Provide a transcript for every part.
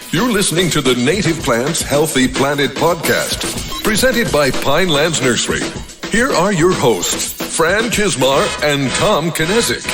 You're listening to the Native Plants Healthy Planet podcast, presented by Pinelands Nursery. Here are your hosts, Fran Chismar and Tom Kinesic.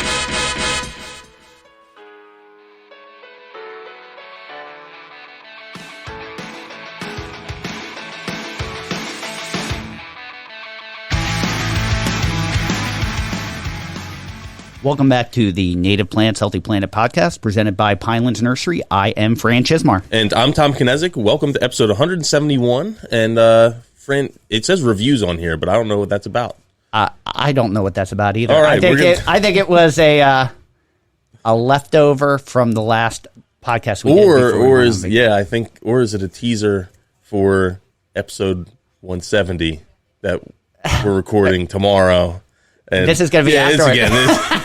Welcome back to the Native Plants Healthy Planet podcast presented by Pinelands Nursery. I am Fran Chismar. And I'm Tom Kinesic. Welcome to episode 171. And Fran, it says reviews on here, but I don't know what that's about. I don't know what that's about either. All right, I think it was a leftover from the last podcast we did. Or is it a teaser for episode 170 that we're recording tomorrow? And this is going to be after it.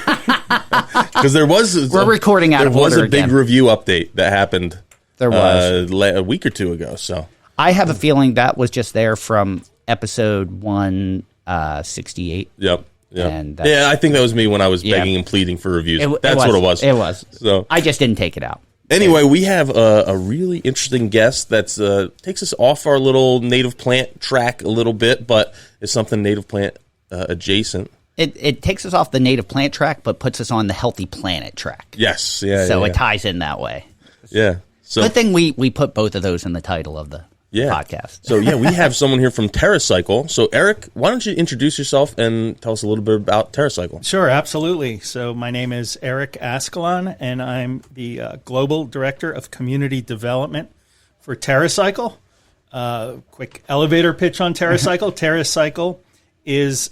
Because we're recording out of order. There was a big review update that happened. There was a week or two ago. So I have a feeling that was just there from episode 168. Yep. And I think that was me when I was begging and pleading for reviews. That's what it was. It was. So I just didn't take it out. Anyway, we have a really interesting guest that takes us off our little native plant track a little bit, but is something native plant adjacent. It takes us off the native plant track, but puts us on the healthy planet track. Yes, it ties in that way. Yeah. So good thing we put both of those in the title of the podcast. So we have someone here from TerraCycle. So Eric, why don't you introduce yourself and tell us a little bit about TerraCycle? Sure, absolutely. So my name is Eric Ascalon, and I'm the Global Director of Community Development for TerraCycle. Quick elevator pitch on TerraCycle. TerraCycle is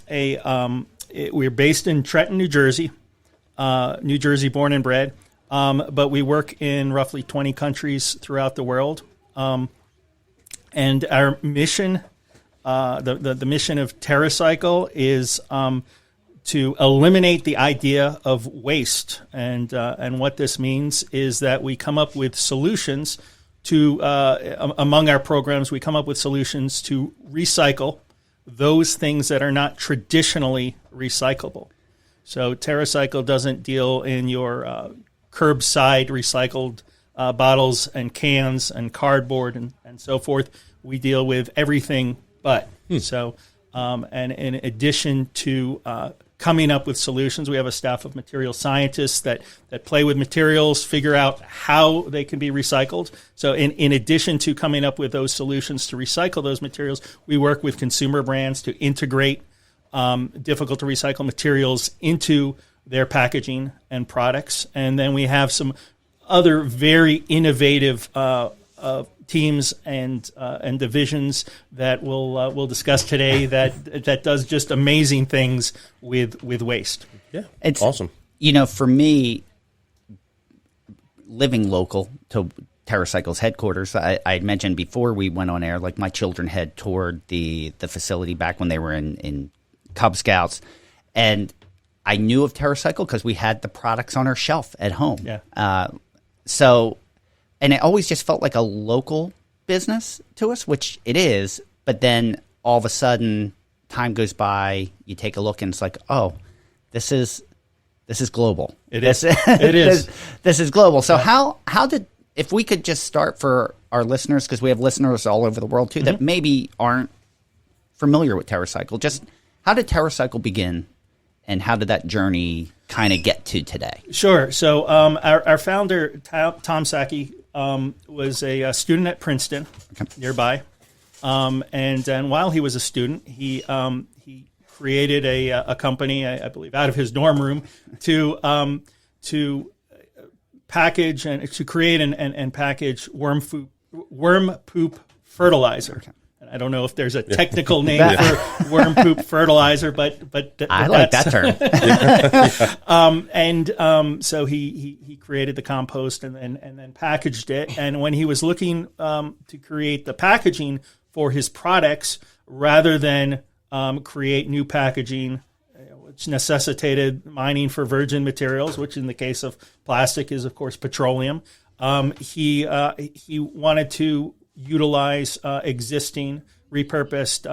we're based in Trenton, New Jersey, born and bred, but we work in roughly 20 countries throughout the world. And our mission, the mission of TerraCycle is to eliminate the idea of waste. And what this means is that we come up with solutions to, among our programs, we come up with solutions to recycle those things that are not traditionally recyclable. So TerraCycle doesn't deal in your curbside recycled bottles and cans and cardboard and so forth. We deal with everything but. So, and in addition to coming up with solutions, we have a staff of material scientists that play with materials, figure out how they can be recycled. So in addition to coming up with those solutions to recycle those materials, we work with consumer brands to integrate difficult to recycle materials into their packaging and products. And then we have some other very innovative teams and divisions that we'll discuss today that does just amazing things with waste. Yeah, it's awesome. You know, for me, living local to TerraCycle's headquarters, I had mentioned before we went on air, like my children had toured the facility back when they were in Cub Scouts, and I knew of TerraCycle because we had the products on our shelf at home. Yeah. And it always just felt like a local business to us, which it is. But then all of a sudden, time goes by, you take a look, and it's like, oh, this is global. It is. It is. This is global. So how did, if we could just start for our listeners, because we have listeners all over the world too, that maybe aren't familiar with TerraCycle, just how did TerraCycle begin, and how did that journey kind of get to today? Sure. So our founder, Tom Sacchi, was a student at Princeton nearby. And while he was a student, he created a company, I believe, out of his dorm room to package and to create and package worm poop fertilizer. Okay. I don't know if there's a technical name for worm poop fertilizer, but I like that term. So he created the compost and then packaged it. And when he was looking to create the packaging for his products, rather than create new packaging, which necessitated mining for virgin materials, which in the case of plastic is of course petroleum, he wanted to utilize existing repurposed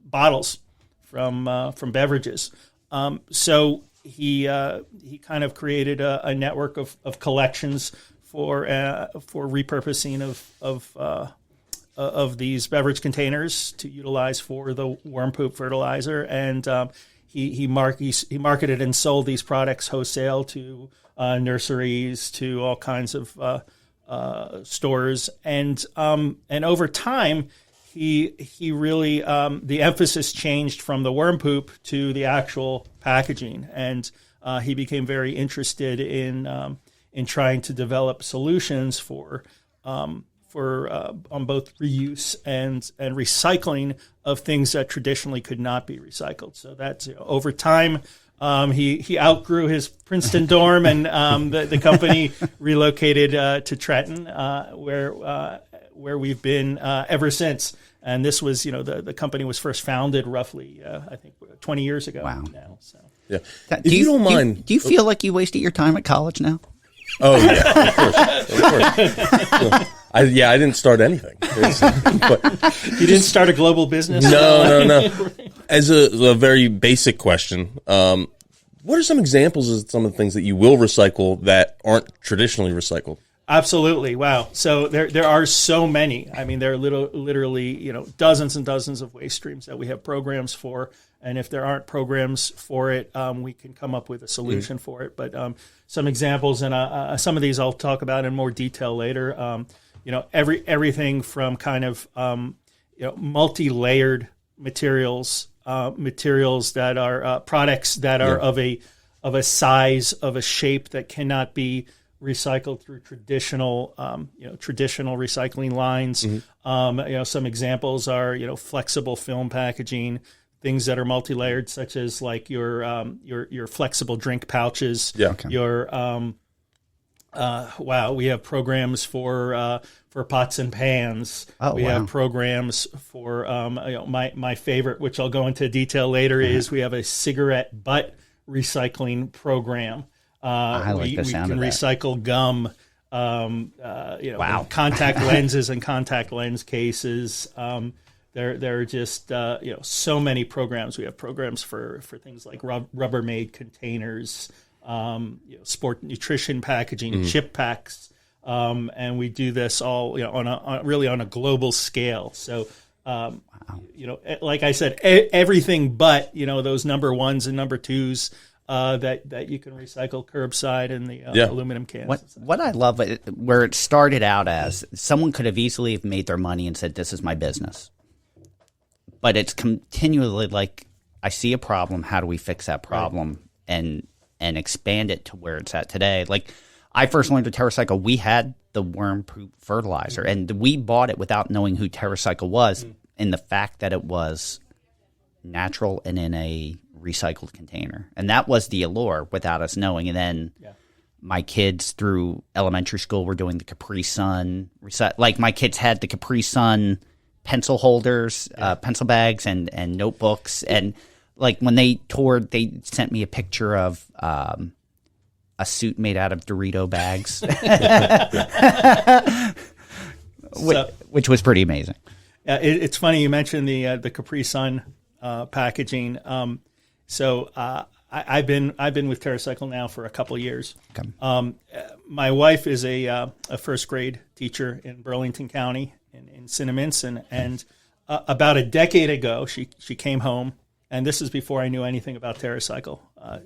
bottles from beverages. So he kind of created a network of collections for repurposing of these beverage containers to utilize for the worm poop fertilizer, and he marketed and sold these products wholesale to nurseries, to all kinds of stores, and over time he really the emphasis changed from the worm poop to the actual packaging, and he became very interested in trying to develop solutions for on both reuse and recycling of things that traditionally could not be recycled. So that's, over time, he outgrew his Princeton dorm, and the company relocated to Trenton, where we've been ever since. And this was, the company was first founded roughly, I think, 20 years ago. Wow. Now. So. Yeah. If you don't mind, do you feel like you wasted your time at college now? Oh yeah, of course. I didn't start anything. But you didn't start a global business? No. As a very basic question, what are some examples of some of the things that you will recycle that aren't traditionally recycled? Absolutely. Wow. So there are so many. I mean, there are literally, dozens and dozens of waste streams that we have programs for. And if there aren't programs for it, we can come up with a solution for it. But some examples, and some of these I'll talk about in more detail later. Everything from kind of multi-layered materials that are products that are of a size, of a shape that cannot be recycled through traditional recycling lines. Some examples are flexible film packaging, things that are multi-layered, such as like your flexible drink pouches. Yeah. Okay. We have programs for pots and pans. We have programs for my favorite, which I'll go into detail later, is we have a cigarette butt recycling program. I like the sound of that. We can recycle gum, contact lenses and contact lens cases. There are just so many programs. We have programs for things like Rubbermaid containers, sport nutrition packaging, chip packs, and we do this all on a global scale. So like I said, everything but those number ones and number twos. That you can recycle curbside in the aluminum cans. What I love, where it started out as, someone could have easily have made their money and said, this is my business. But it's continually like, I see a problem, how do we fix that problem and expand it to where it's at today? Like, I first learned of TerraCycle, we had the worm poop fertilizer, and we bought it without knowing who TerraCycle was, and the fact that it was natural and in a recycled container, and that was the allure without us knowing. And then my kids through elementary school were doing the Capri Sun like my kids had the Capri Sun pencil holders, pencil bags, and notebooks, and like when they toured, they sent me a picture of a suit made out of Dorito bags, which was pretty amazing. It's funny you mentioned the Capri Sun packaging. So I've been with TerraCycle now for a couple of years. Okay. My wife is a first grade teacher in Burlington County in Cinnaminson, and about a decade ago she came home, and this is before I knew anything about TerraCycle.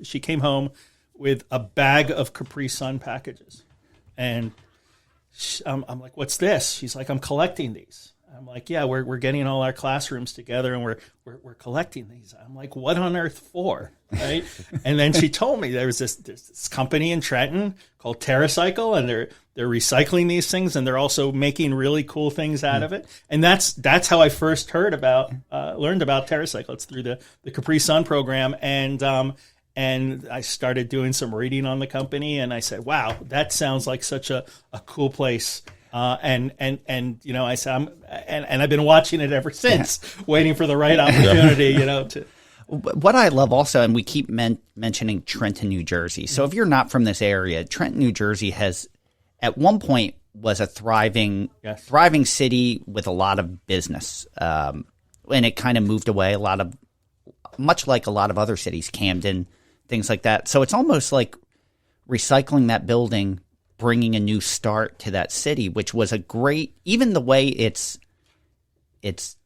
She came home with a bag of Capri Sun packages, and I'm like, "What's this?" She's like, "I'm collecting these." I'm like, yeah, we're getting all our classrooms together and we're collecting these. I'm like, what on earth for, right? And then she told me there was this company in Trenton called TerraCycle, and they're recycling these things, and they're also making really cool things out of it. And that's how I first learned about TerraCycle. It's through the Capri Sun program, and I started doing some reading on the company, and I said, wow, that sounds like such a cool place. And I said, and I've been watching it ever since, waiting for the right opportunity, to. What I love also, and we keep mentioning Trenton, New Jersey. So if you're not from this area, Trenton, New Jersey has, at one point, was a thriving city with a lot of business. And it kind of moved away much like a lot of other cities, Camden, things like that. So it's almost like recycling that building bringing a new start to that city, which was a great, even the way it's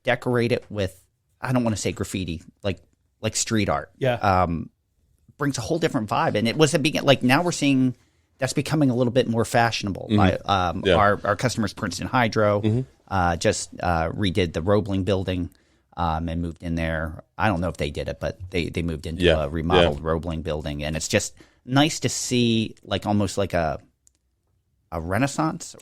decorated with, I don't want to say graffiti, like street art. Yeah. Brings a whole different vibe. And it was like now we're seeing that's becoming a little bit more fashionable. Our customers, Princeton Hydro, just redid the Roebling building and moved in there. I don't know if they did it, but they moved into a remodeled Roebling building. And it's just nice to see almost like a renaissance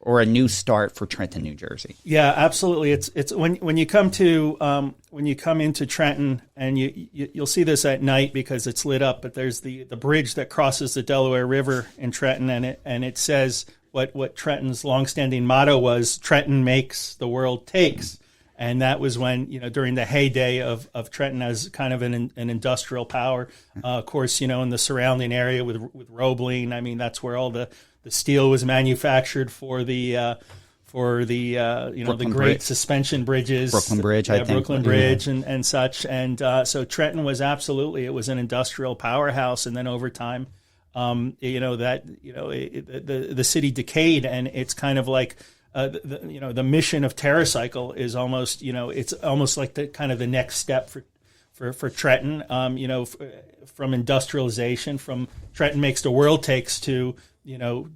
or a new start for Trenton, New Jersey. Yeah, absolutely. It's when you come into Trenton, and you'll see this at night because it's lit up. But there's the bridge that crosses the Delaware River in Trenton, and it says what Trenton's longstanding motto was: Trenton makes, the world takes. And that was when, during the heyday of Trenton as kind of an industrial power. Of course, in the surrounding area with Roebling, I mean, that's where all the steel was manufactured for the the great Bridge. Suspension bridges, Brooklyn Bridge, I think. Brooklyn Bridge and such. And so Trenton was absolutely, it was an industrial powerhouse. And then over time, the city decayed, and it's kind of like. The mission of TerraCycle is almost, it's almost like the kind of the next step for Trenton, from industrialization, from Trenton makes, the world takes, to,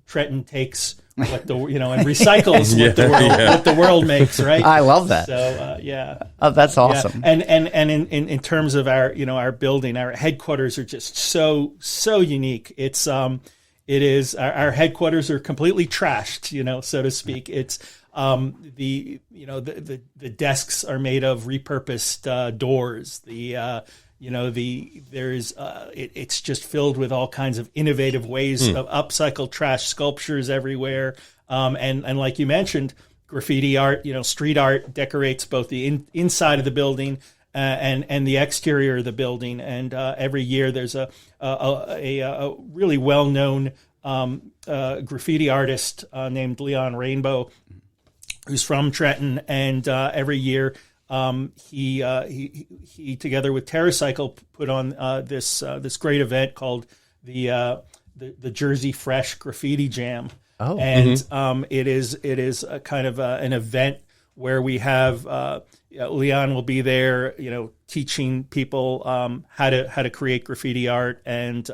Trenton takes what and recycles what the world makes, right? I love that. So, yeah. Oh, that's awesome. Yeah. And in terms of our building, our headquarters are just so unique. It is our headquarters are completely trashed, so to speak. It's the desks are made of repurposed doors. It's just filled with all kinds of innovative ways of upcycled trash sculptures everywhere. And like you mentioned, graffiti art, street art decorates both the inside of the building and the exterior of the building. And every year there's a really well-known graffiti artist named Leon Rainbow, who's from Trenton. And every year he together with TerraCycle put on this great event called the Jersey Fresh Graffiti Jam. Oh. And it is a kind of an event where we have Leon will be there, teaching people how to create graffiti art, and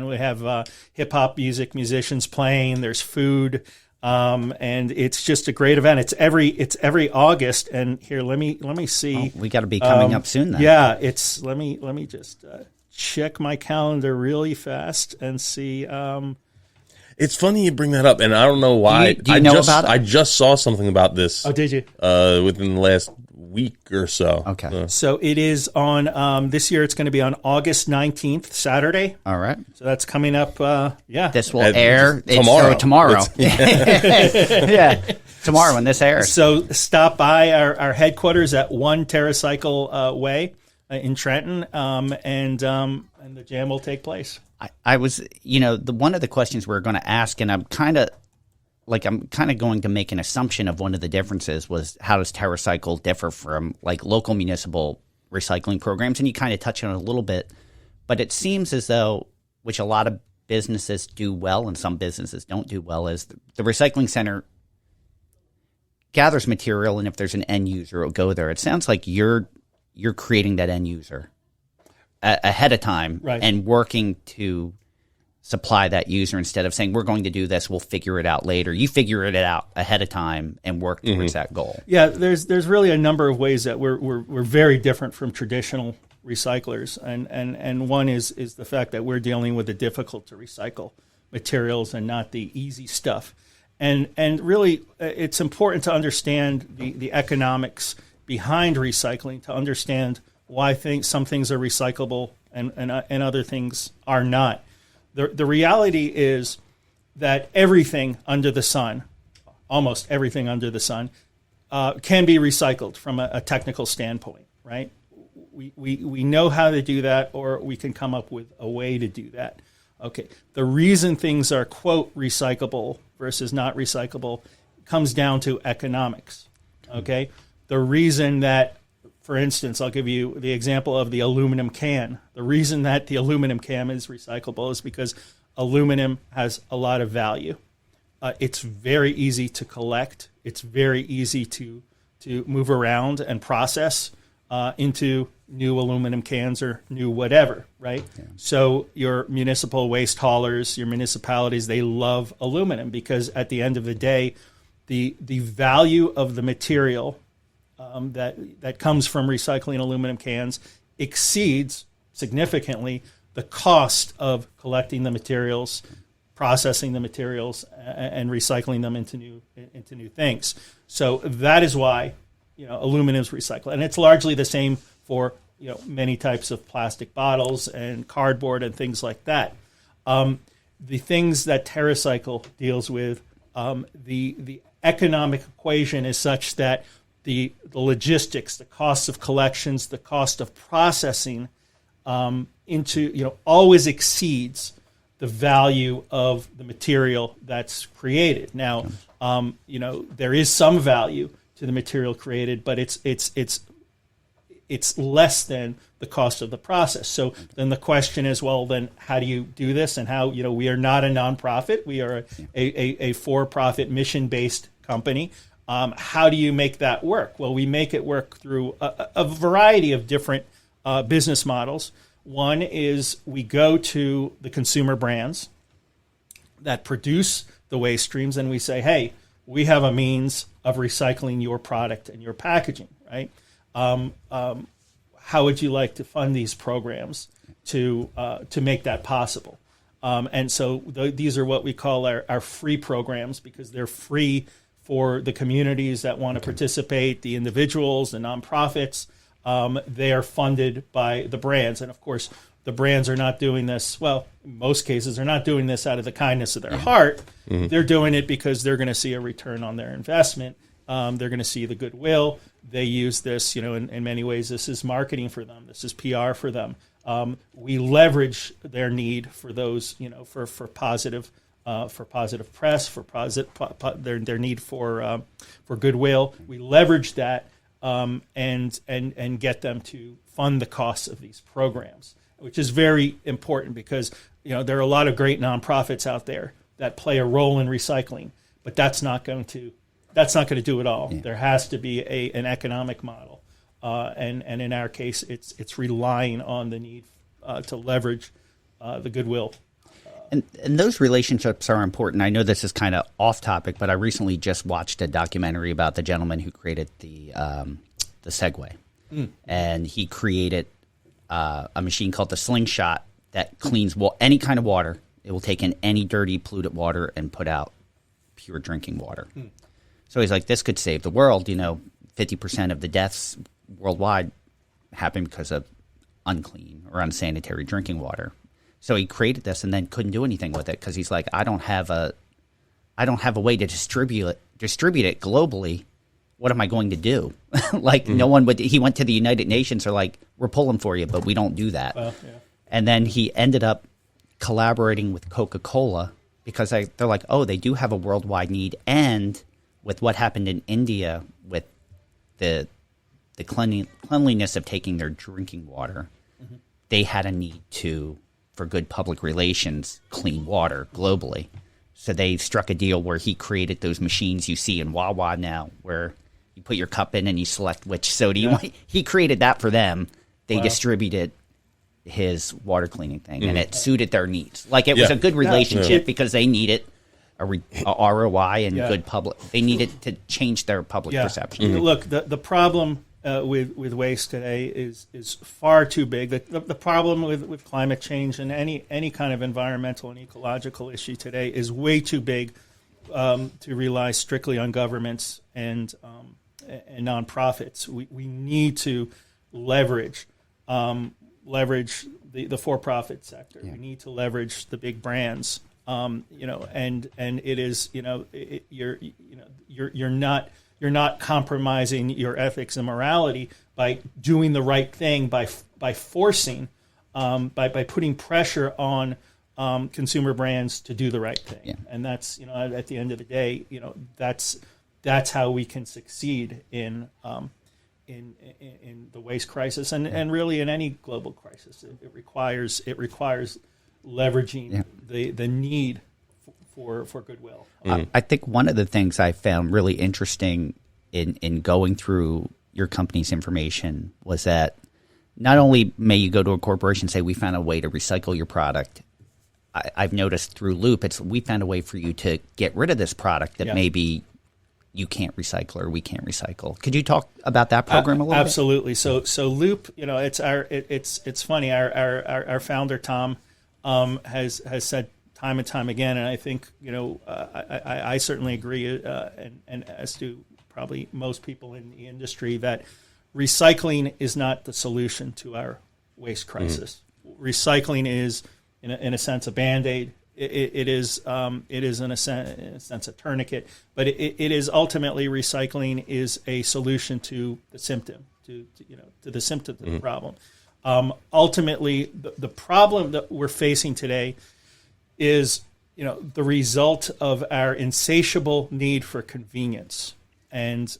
we have hip hop musicians playing. There's food, and it's just a great event. It's every August, and here let me see. Oh, we got to be coming up soon then. Yeah, let me just check my calendar really fast and see. It's funny you bring that up, and I don't know why. Do you know about it? I just saw something about this. Oh, did you? Within the last week or so. Okay. So it is on, this year it's going to to be on August 19th, Saturday. All right. So that's coming up, This will air tomorrow. Yeah, tomorrow when this airs. So stop by our headquarters at 1 TerraCycle Way in Trenton, and the jam will take place. I was, one of the questions we were going to ask, and I'm kind of going to make an assumption of one of the differences was, how does TerraCycle differ from local municipal recycling programs? And you kind of touch on it a little bit, but it seems as though, which a lot of businesses do well and some businesses don't do well, is the recycling center gathers material, and if there's an end user, it'll go there. It sounds like you're creating that end user ahead of time, right, and working to supply that user instead of saying, we're going to do this, we'll figure it out later. You figure it out ahead of time and work towards that goal. Yeah, there's really a number of ways that we're very different from traditional recyclers, and one is the fact that we're dealing with the difficult to recycle materials and not the easy stuff. And really, it's important to understand the economics behind recycling, to understand why some things are recyclable and other things are not. The reality is that everything under the sun, almost everything under the sun, can be recycled from a technical standpoint, right? We know how to do that, or we can come up with a way to do that. Okay, the reason things are, quote, recyclable versus not recyclable comes down to economics, okay? The reason that, for instance, I'll give you the example of the aluminum can. The reason that the aluminum can is recyclable is because aluminum has a lot of value. It's very easy to collect. It's very easy to move around and process into new aluminum cans or new whatever, right? Yeah. So your municipal waste haulers, your municipalities, they love aluminum because at the end of the day, the value of the material that comes from recycling aluminum cans exceeds significantly the cost of collecting the materials, processing the materials, and recycling them into new things. So that is why aluminum is recycled, and it's largely the same for many types of plastic bottles and cardboard and things like that. The things that TerraCycle deals with, the economic equation is such that the logistics, the cost of collections, the cost of processing always exceeds the value of the material that's created. Now, there is some value to the material created, but it's less than the cost of the process. So then the question is, well, then how do you do this? And how, we are not a nonprofit. We are a for-profit mission-based company. How do you make that work? Well, we make it work through a variety of different business models. One is we go to the consumer brands that produce the waste streams and we say, hey, we have a means of recycling your product and your packaging, right? How would you like to fund these programs to make that possible? And so these are what we call our free programs because they're free for the communities that want to participate, the individuals, the nonprofits. They are funded by the brands. And of course, the brands are not doing this, well, in most cases, they're not doing this out of the kindness of their heart. Mm-hmm. They're doing it because they're going to see a return on their investment. They're going to see the goodwill. They use this, in many ways, this is marketing for them. This is PR for them. We leverage their need for those, for positive press, for their need for goodwill. We leverage that and get them to fund the costs of these programs, which is very important because there are a lot of great nonprofits out there that play a role in recycling, but that's not going to do it all. Yeah. There has to be an economic model, and in our case, it's relying on the need to leverage the goodwill. And those relationships are important. I know this is kind of off topic, but I recently just watched a documentary about the gentleman who created the Segway, and he created a machine called the Slingshot that cleans any kind of water. It will take in any dirty, polluted water and put out pure drinking water. So he's like, this could save the world. 50% of the deaths worldwide happen because of unclean or unsanitary drinking water. So he created this and then couldn't do anything with it because he's like, I don't have a way to distribute it globally. What am I going to do? No one would. He went to the United Nations. They're like, we're pulling for you, but we don't do that. Yeah. And then he ended up collaborating with Coca-Cola because they're like, oh, they do have a worldwide need. And with what happened in India with the cleanliness of taking their drinking water, they had a need for good public relations, clean water globally. So they struck a deal where he created those machines you see in Wawa now, where you put your cup in and you select which soda you want. He created that for them. They distributed his water cleaning thing, and it suited their needs. It was a good relationship because they needed a ROI and good public. They needed to change their public perception. Look, the problem with waste today is far too big. The problem with climate change and any kind of environmental and ecological issue today is way too big to rely strictly on governments and nonprofits. We need to leverage the for-profit sector. Yeah. We need to leverage the big brands. And it is you're not compromising your ethics and morality by doing the right thing, by forcing, by putting pressure on consumer brands to do the right thing. Yeah. And that's at the end of the day, that's how we can succeed in the waste crisis and really in any global crisis. It requires leveraging the need for goodwill. I think one of the things I found really interesting in going through your company's information was that not only may you go to a corporation and say, we found a way to recycle your product, I've noticed through Loop, we found a way for you to get rid of this product that maybe you can't recycle or we can't recycle. Could you talk about that program a little Absolutely. Bit? So Loop, it's funny. Our founder Tom has said time and time again, and I think I certainly agree, and as do probably most people in the industry, that recycling is not the solution to our waste crisis. Recycling is, in a sense, a Band-Aid. It is in a sense a tourniquet, but it is ultimately, recycling is a solution to the symptom, to the symptom of the problem. Ultimately, the problem that we're facing today is the result of our insatiable need for convenience, and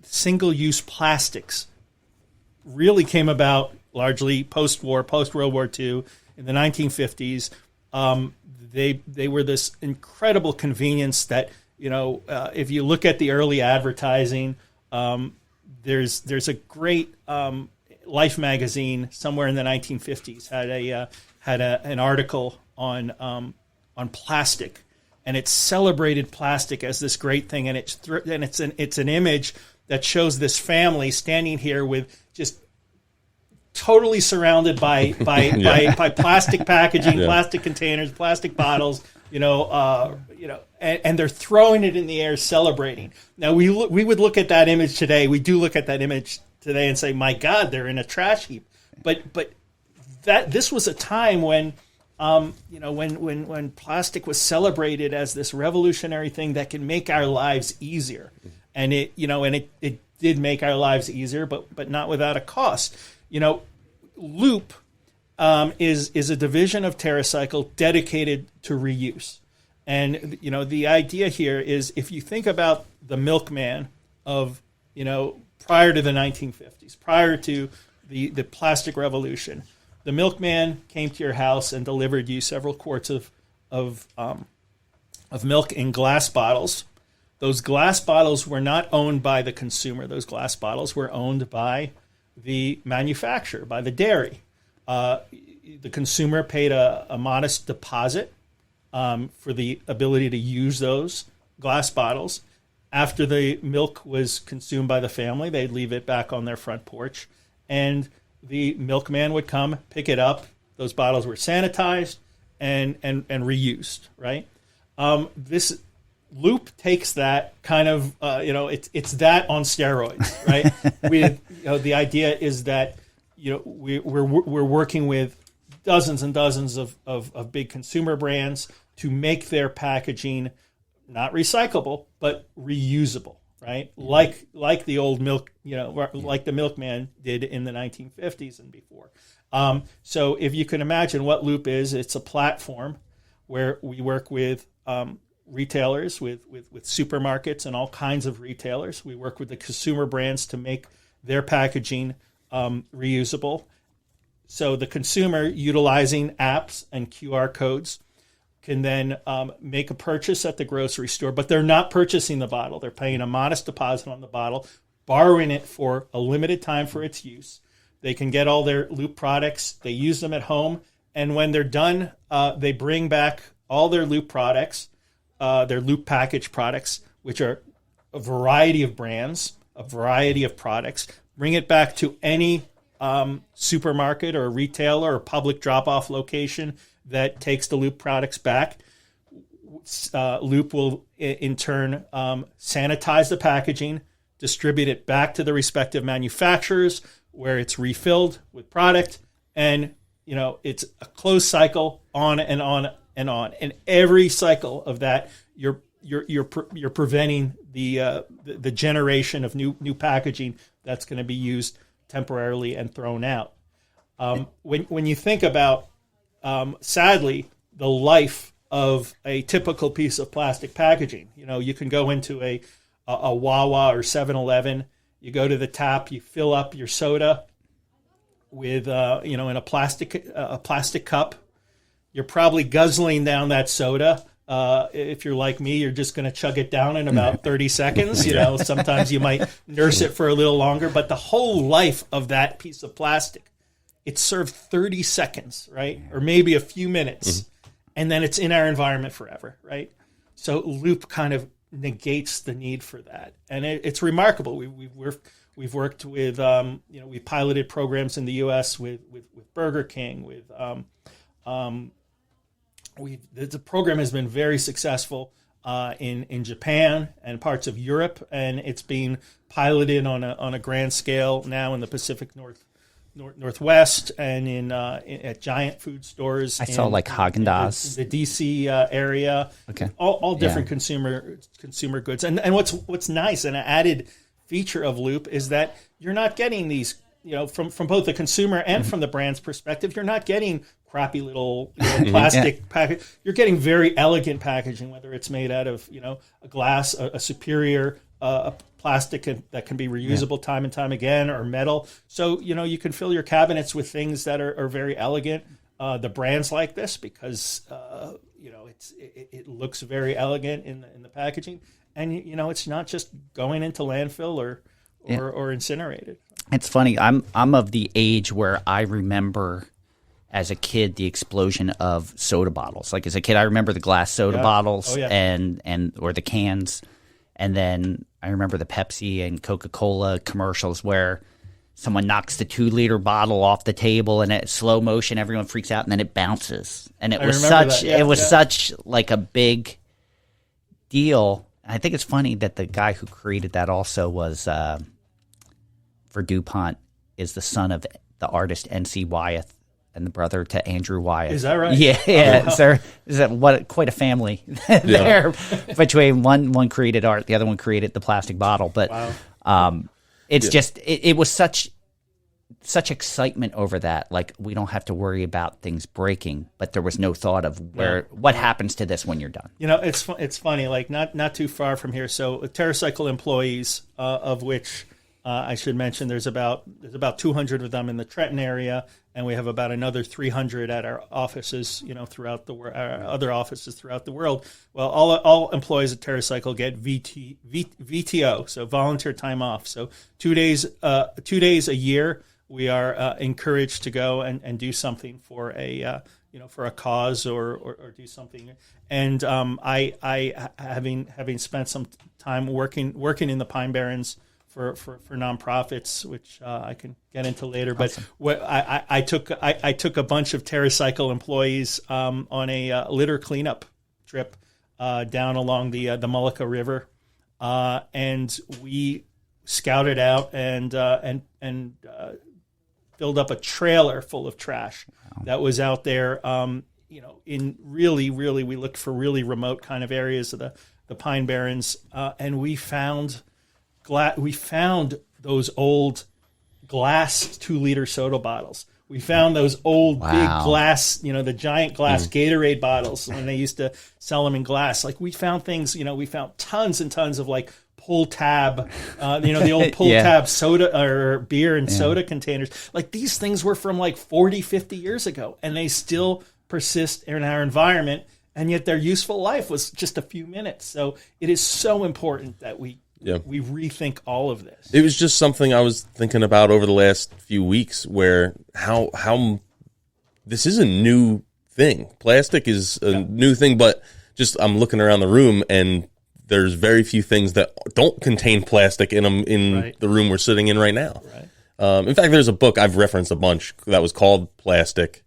single-use plastics really came about largely post-war, post-World War II in the 1950s. They were this incredible convenience that, if you look at the early advertising, there's a great Life magazine somewhere in the 1950s had an article on plastic, and it celebrated plastic as this great thing, and it's an image that shows this family standing here with just totally surrounded by plastic packaging, plastic containers, plastic bottles, and they're throwing it in the air, celebrating. Now we would look at that image today. We do look at that image today and say, "My God, they're in a trash heap." But this was a time when, when plastic was celebrated as this revolutionary thing that can make our lives easier, and it did make our lives easier, but not without a cost. Loop is a division of TerraCycle dedicated to reuse. And, the idea here is, if you think about the milkman of, prior to the 1950s, prior to the plastic revolution, the milkman came to your house and delivered you several quarts of milk in glass bottles. Those glass bottles were not owned by the consumer. Those glass bottles were owned by the manufacturer, by the dairy. The consumer paid a modest deposit for the ability to use those glass bottles. After the milk was consumed by the family, they'd leave it back on their front porch, and the milkman would come, pick it up. Those bottles were sanitized and reused, right? This Loop takes that kind of, it's that on steroids, right? The idea is that, we're working with dozens and dozens of big consumer brands to make their packaging not recyclable, but reusable, right? Like the old milk, like the milkman did in the 1950s and before. So if you can imagine what Loop is, it's a platform where we work with retailers, with supermarkets and all kinds of retailers. We work with the consumer brands to make their packaging reusable. So the consumer, utilizing apps and QR codes, can then make a purchase at the grocery store, but they're not purchasing the bottle. They're paying a modest deposit on the bottle, borrowing it for a limited time for its use. They can get all their Loop products. They use them at home, and when they're done, they bring back all their Loop products, their Loop package products, which are a variety of brands, a variety of products, bring it back to any supermarket or retailer or public drop-off location that takes the Loop products back. Loop will, in turn, sanitize the packaging, distribute it back to the respective manufacturers where it's refilled with product, and it's a closed cycle, on and on and on. And every cycle of that, you're preventing the generation of new packaging that's going to be used temporarily and thrown out. When you think about, sadly, the life of a typical piece of plastic packaging, you can go into a Wawa or 7-Eleven, you go to the tap, you fill up your soda, with in a plastic cup. You're probably guzzling down that soda. If you're like me, you're just going to chug it down in about 30 seconds. Sometimes you might nurse it for a little longer, but the whole life of that piece of plastic, it's served 30 seconds, right? Or maybe a few minutes, and then it's in our environment forever, right? So Loop kind of negates the need for that. And it's remarkable. We've worked with, we piloted programs in the U.S. with Burger King, the program has been very successful in Japan and parts of Europe, and it's being piloted on a grand scale now in the Pacific Northwest and at giant food stores. I saw like Haagen-Dazs, the DC area. Okay, all different consumer goods. And what's nice, and an added feature of Loop is that you're not getting these. From both the consumer and from the brand's perspective, you're not getting crappy little plastic package. You're getting very elegant packaging, whether it's made out of a glass, a superior a plastic that can be reusable time and time again, or metal. So you can fill your cabinets with things that are very elegant. The brands like this because it looks very elegant in the packaging, and it's not just going into landfill or incinerated. It's funny. I'm of the age where I remember as a kid the explosion of soda bottles. Like as a kid, I remember the glass soda bottles and or the cans, and then I remember the Pepsi and Coca-Cola commercials where someone knocks the 2-liter bottle off the table and at slow motion everyone freaks out and then it bounces, and it was such like a big deal. I think it's funny that the guy who created that also was. For DuPont is the son of the artist N.C. Wyeth and the brother to Andrew Wyeth. Is that right? Yeah. So is that quite a family there between one created art, the other one created the plastic bottle. But it's just it was such excitement over that. Like we don't have to worry about things breaking, but there was no thought of what happens to this when you're done. It's funny. Like not too far from here. So TerraCycle employees, of which. I should mention there's about 200 of them in the Trenton area, and we have about another 300 at our offices, throughout our other offices throughout the world. Well, all employees at TerraCycle get VTO, so volunteer time off. So 2 days a year, we are encouraged to go and do something for a cause or do something. And I having spent some time working in the Pine Barrens. For nonprofits, which I can get into later. Awesome. But I took a bunch of TerraCycle employees on a litter cleanup trip down along the Mullica River, and we scouted out and filled up a trailer full of trash that was out there. In really we looked for really remote kind of areas of the Pine Barrens, and we found those old glass 2-liter soda bottles. We found those old big glass, the giant glass Gatorade bottles when they used to sell them in glass. Like we found things, we found tons and tons of like pull tab, the old pull tab soda or beer and soda containers. Like these things were from like 40, 50 years ago, and they still persist in our environment, and yet their useful life was just a few minutes. So it is so important that we rethink all of this. It was just something I was thinking about over the last few weeks, where how this is a new thing. Plastic is a new thing, but just I'm looking around the room and there's very few things that don't contain plastic in them in the room we're sitting in right now. Right. In fact, there's a book I've referenced a bunch that was called Plastic,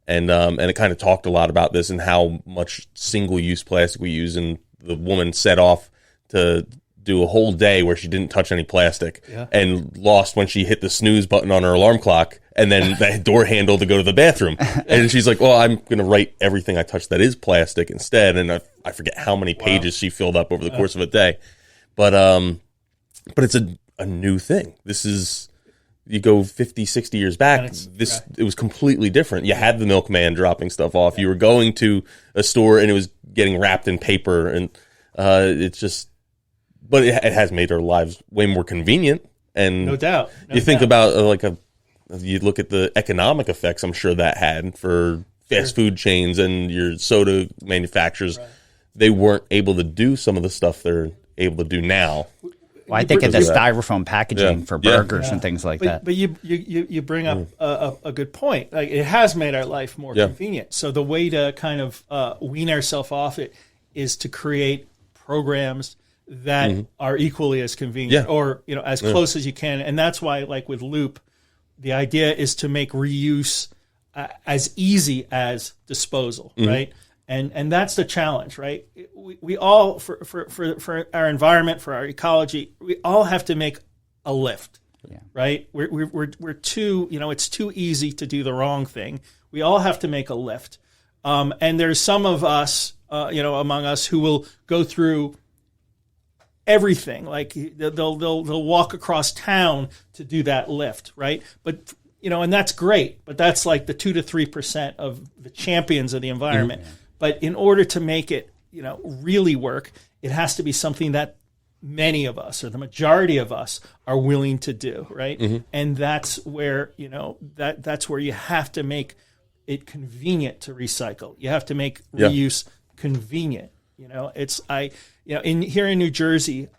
and it kind of talked a lot about this and how much single-use plastic we use. And the woman set off to do a whole day where she didn't touch any plastic and lost when she hit the snooze button on her alarm clock and then the door handle to go to the bathroom. And she's like, well, I'm going to write everything I touch that is plastic instead. And I forget how many pages she filled up over the course of a day. But it's a new thing. This is, you go 50, 60 years back, it was completely different. You had the milkman dropping stuff off. You were going to a store and it was getting wrapped in paper, and it's just, but it has made our lives way more convenient. And no doubt. You think about like a you look at the economic effects I'm sure that had for fast food chains and your soda manufacturers. Right. They weren't able to do some of the stuff they're able to do now. Well, I think of the styrofoam packaging for burgers and things like that. But you bring up a good point. Like, it has made our life more convenient. So the way to kind of wean ourselves off it is to create programs that are equally as convenient, or as close as you can. And that's why, like with Loop, the idea is to make reuse as easy as disposal, right? And that's the challenge, right? We all, for our environment, for our ecology, we all have to make a lift, right? We're too, it's too easy to do the wrong thing. We all have to make a lift. And there's some of us, among us who will go through everything. Like they'll walk across town to do that lift, right? But and that's great, but that's like the 2 to 3% of the champions of the environment. But in order to make it, really work, it has to be something that many of us, or the majority of us, are willing to do, right? And that's where, that's where you have to make it convenient to recycle. You have to make reuse convenient. Here in New Jersey,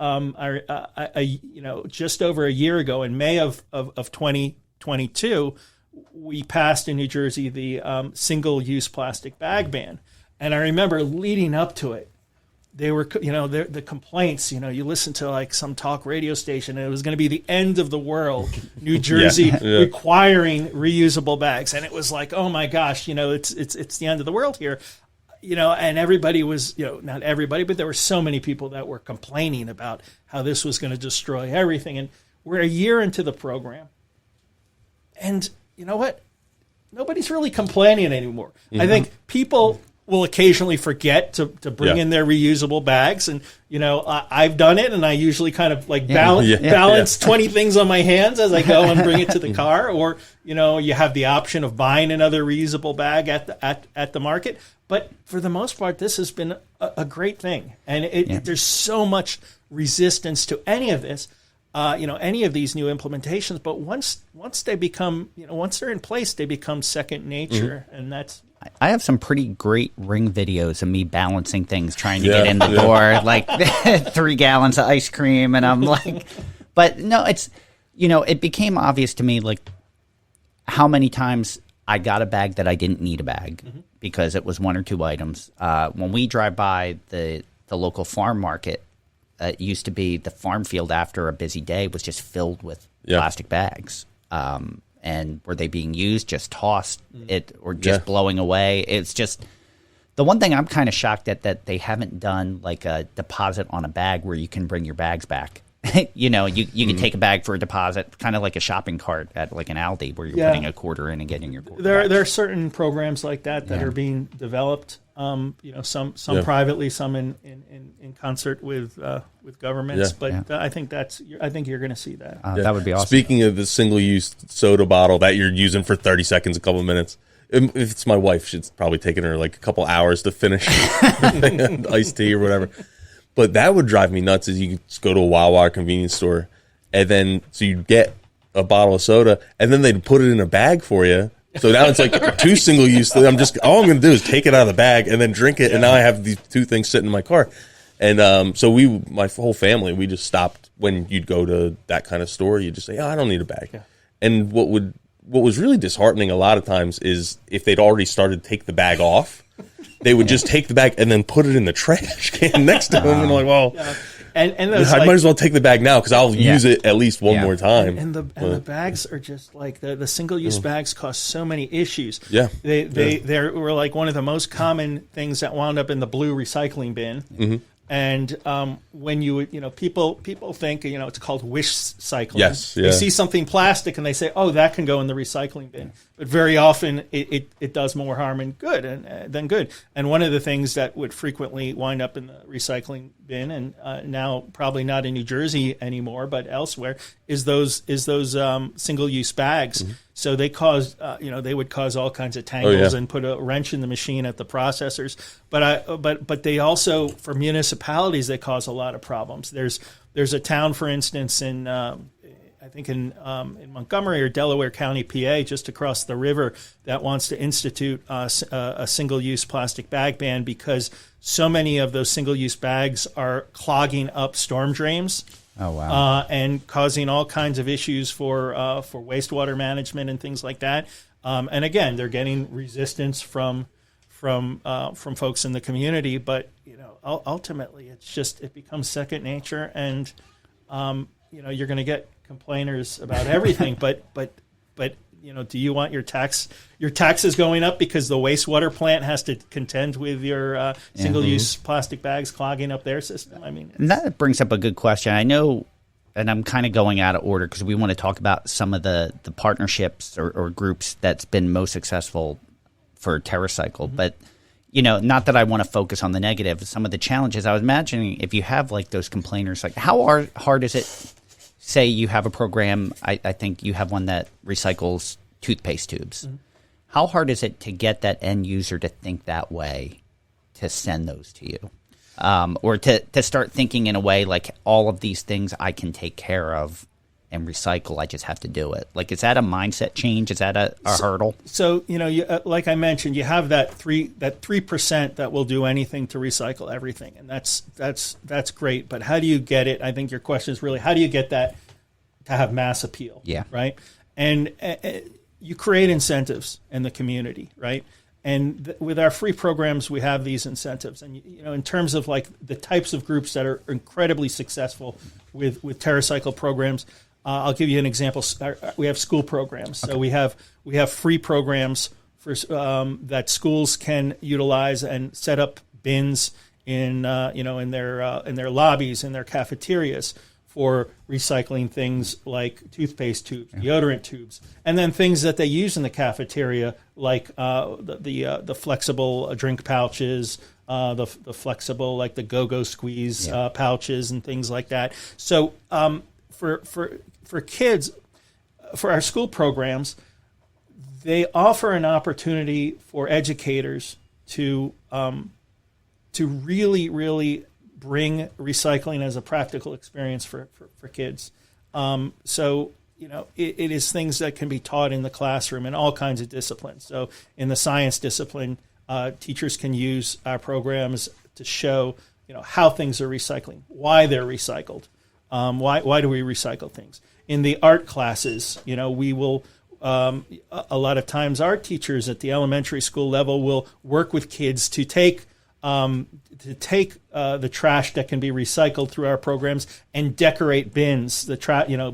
just over a year ago, in May of 2022, we passed in New Jersey the single-use plastic bag ban. And I remember leading up to it, they were, the complaints, you listen to like some talk radio station, and it was going to be the end of the world, New Jersey requiring reusable bags. And it was like, oh my gosh, it's the end of the world here. And everybody was, not everybody, but there were so many people that were complaining about how this was going to destroy everything. And we're a year into the program. And you know what? Nobody's really complaining anymore. I think people will occasionally forget to bring in their reusable bags. And, I've done it, and I usually kind of like balance 20 things on my hands as I go and bring it to the car. Or, you have the option of buying another reusable bag at the market. But for the most part, this has been a great thing. And there's so much resistance to any of this, any of these new implementations. But once they become, once they're in place, they become second nature. And that's... I have some pretty great Ring videos of me balancing things, trying to get in the door, like 3 gallons of ice cream. And I'm like, but no, it's, it became obvious to me, like, how many times I got a bag that I didn't need a bag because it was 1 or 2 items. When we drive by the local farm market, it used to be the farm field after a busy day was just filled with plastic bags. And were they being used, just tossed it, or just blowing away? It's just the one thing I'm kind of shocked at, that they haven't done like a deposit on a bag where you can bring your bags back. You can take a bag for a deposit, kind of like a shopping cart at like an Aldi, where you're putting a quarter in and getting your quarter. There are certain programs like that are being developed. Some privately, some in concert with governments. But I think you're going to see that. That would be awesome. Speaking of the single-use soda bottle that you're using for 30 seconds, a couple of minutes. If it's my wife, she's probably taking her like a couple hours to finish iced tea or whatever. But that would drive me nuts. Is you just go to a Wawa convenience store, and then so you get a bottle of soda, and then they'd put it in a bag for you. So now it's like 2 single use. All I'm going to do is take it out of the bag and then drink it, and now I have these 2 things sitting in my car. And so my whole family, we just stopped when you'd go to that kind of store. You just say, "Oh, I don't need a bag." Yeah. And what was really disheartening a lot of times is if they'd already started to take the bag off. They would just take the bag and then put it in the trash can next to them. And I'm like, well, and I might as well take the bag now because I'll use it at least one more time. And the bags are just like the single-use bags cause so many issues. Yeah. They were like one of the most common things that wound up in the blue recycling bin. And when people think, it's called wish cycling. Yes, They see something plastic and they say, oh, that can go in the recycling bin. But very often it does more harm than good. And one of the things that would frequently wind up in the recycling bin, and now probably not in New Jersey anymore, but elsewhere, is those single-use bags. So they they would cause all kinds of tangles and put a wrench in the machine at the processors. But they also, for municipalities, they cause a lot of problems. There's a town, for instance, in I think in Montgomery or Delaware County, PA, just across the river, that wants to institute a single-use plastic bag ban because so many of those single-use bags are clogging up storm drains. Oh, wow. And causing all kinds of issues for wastewater management and things like that. And again, they're getting resistance from folks in the community, but ultimately it becomes second nature, and you're going to get complainers about everything. but do you want your taxes going up because the wastewater plant has to contend with your single-use plastic bags clogging up their system? I mean, and that brings up a good question. I know, and I'm kind of going out of order because we want to talk about some of the partnerships or groups that's been most successful for TerraCycle, but not that I want to focus on the negative. Some of the challenges, I was imagining, if you have like those complainers, like how hard is it? Say you have a program, I think you have one that recycles toothpaste tubes. Mm-hmm. How hard is it to get that end user to think that way, to send those to you? Or to start thinking in a way like all of these things I can take care of and recycle, I just have to do it. Like, is that a mindset change? Is that a hurdle? So, like I mentioned, you have that 3% that will do anything to recycle everything. And that's great. But how do you get it? I think your question is really, how do you get that to have mass appeal? Yeah. Right. And you create incentives in the community. Right. And with our free programs, we have these incentives. And, in terms of like the types of groups that are incredibly successful with TerraCycle programs, I'll give you an example. We have school programs. So we have free programs for that schools can utilize and set up bins in their lobbies, in their cafeterias for recycling things like toothpaste tubes, deodorant tubes, and then things that they use in the cafeteria like the flexible drink pouches, the flexible like the go-go squeeze pouches and things like that. So for kids, for our school programs, they offer an opportunity for educators to really, really bring recycling as a practical experience for kids. So it is things that can be taught in the classroom in all kinds of disciplines. So in the science discipline, teachers can use our programs to show how things are recycling, why they're recycled. Why do we recycle things? In the art classes, we will a lot of times art teachers at the elementary school level will work with kids to take the trash that can be recycled through our programs and decorate bins,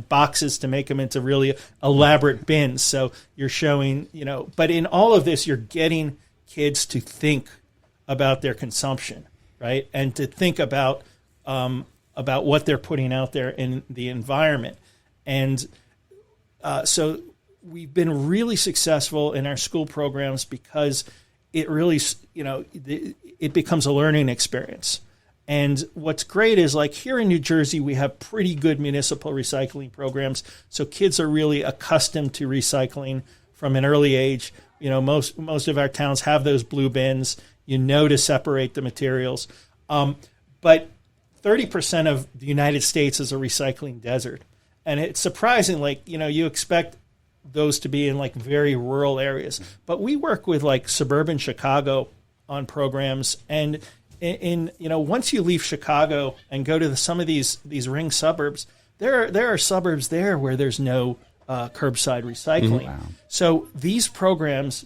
boxes to make them into really elaborate bins. So you're showing, but in all of this, you're getting kids to think about their consumption, right, and to think about what they're putting out there in the environment. And so we've been really successful in our school programs because it really, it becomes a learning experience. And what's great is like here in New Jersey, we have pretty good municipal recycling programs. So kids are really accustomed to recycling from an early age. Most of our towns have those blue bins, to separate the materials. But 30% of the United States is a recycling desert. And it's surprising, you expect those to be in like very rural areas. But we work with like suburban Chicago on programs. And once you leave Chicago and go to some of these ring suburbs, there are suburbs there where there's no curbside recycling. Wow. So these programs,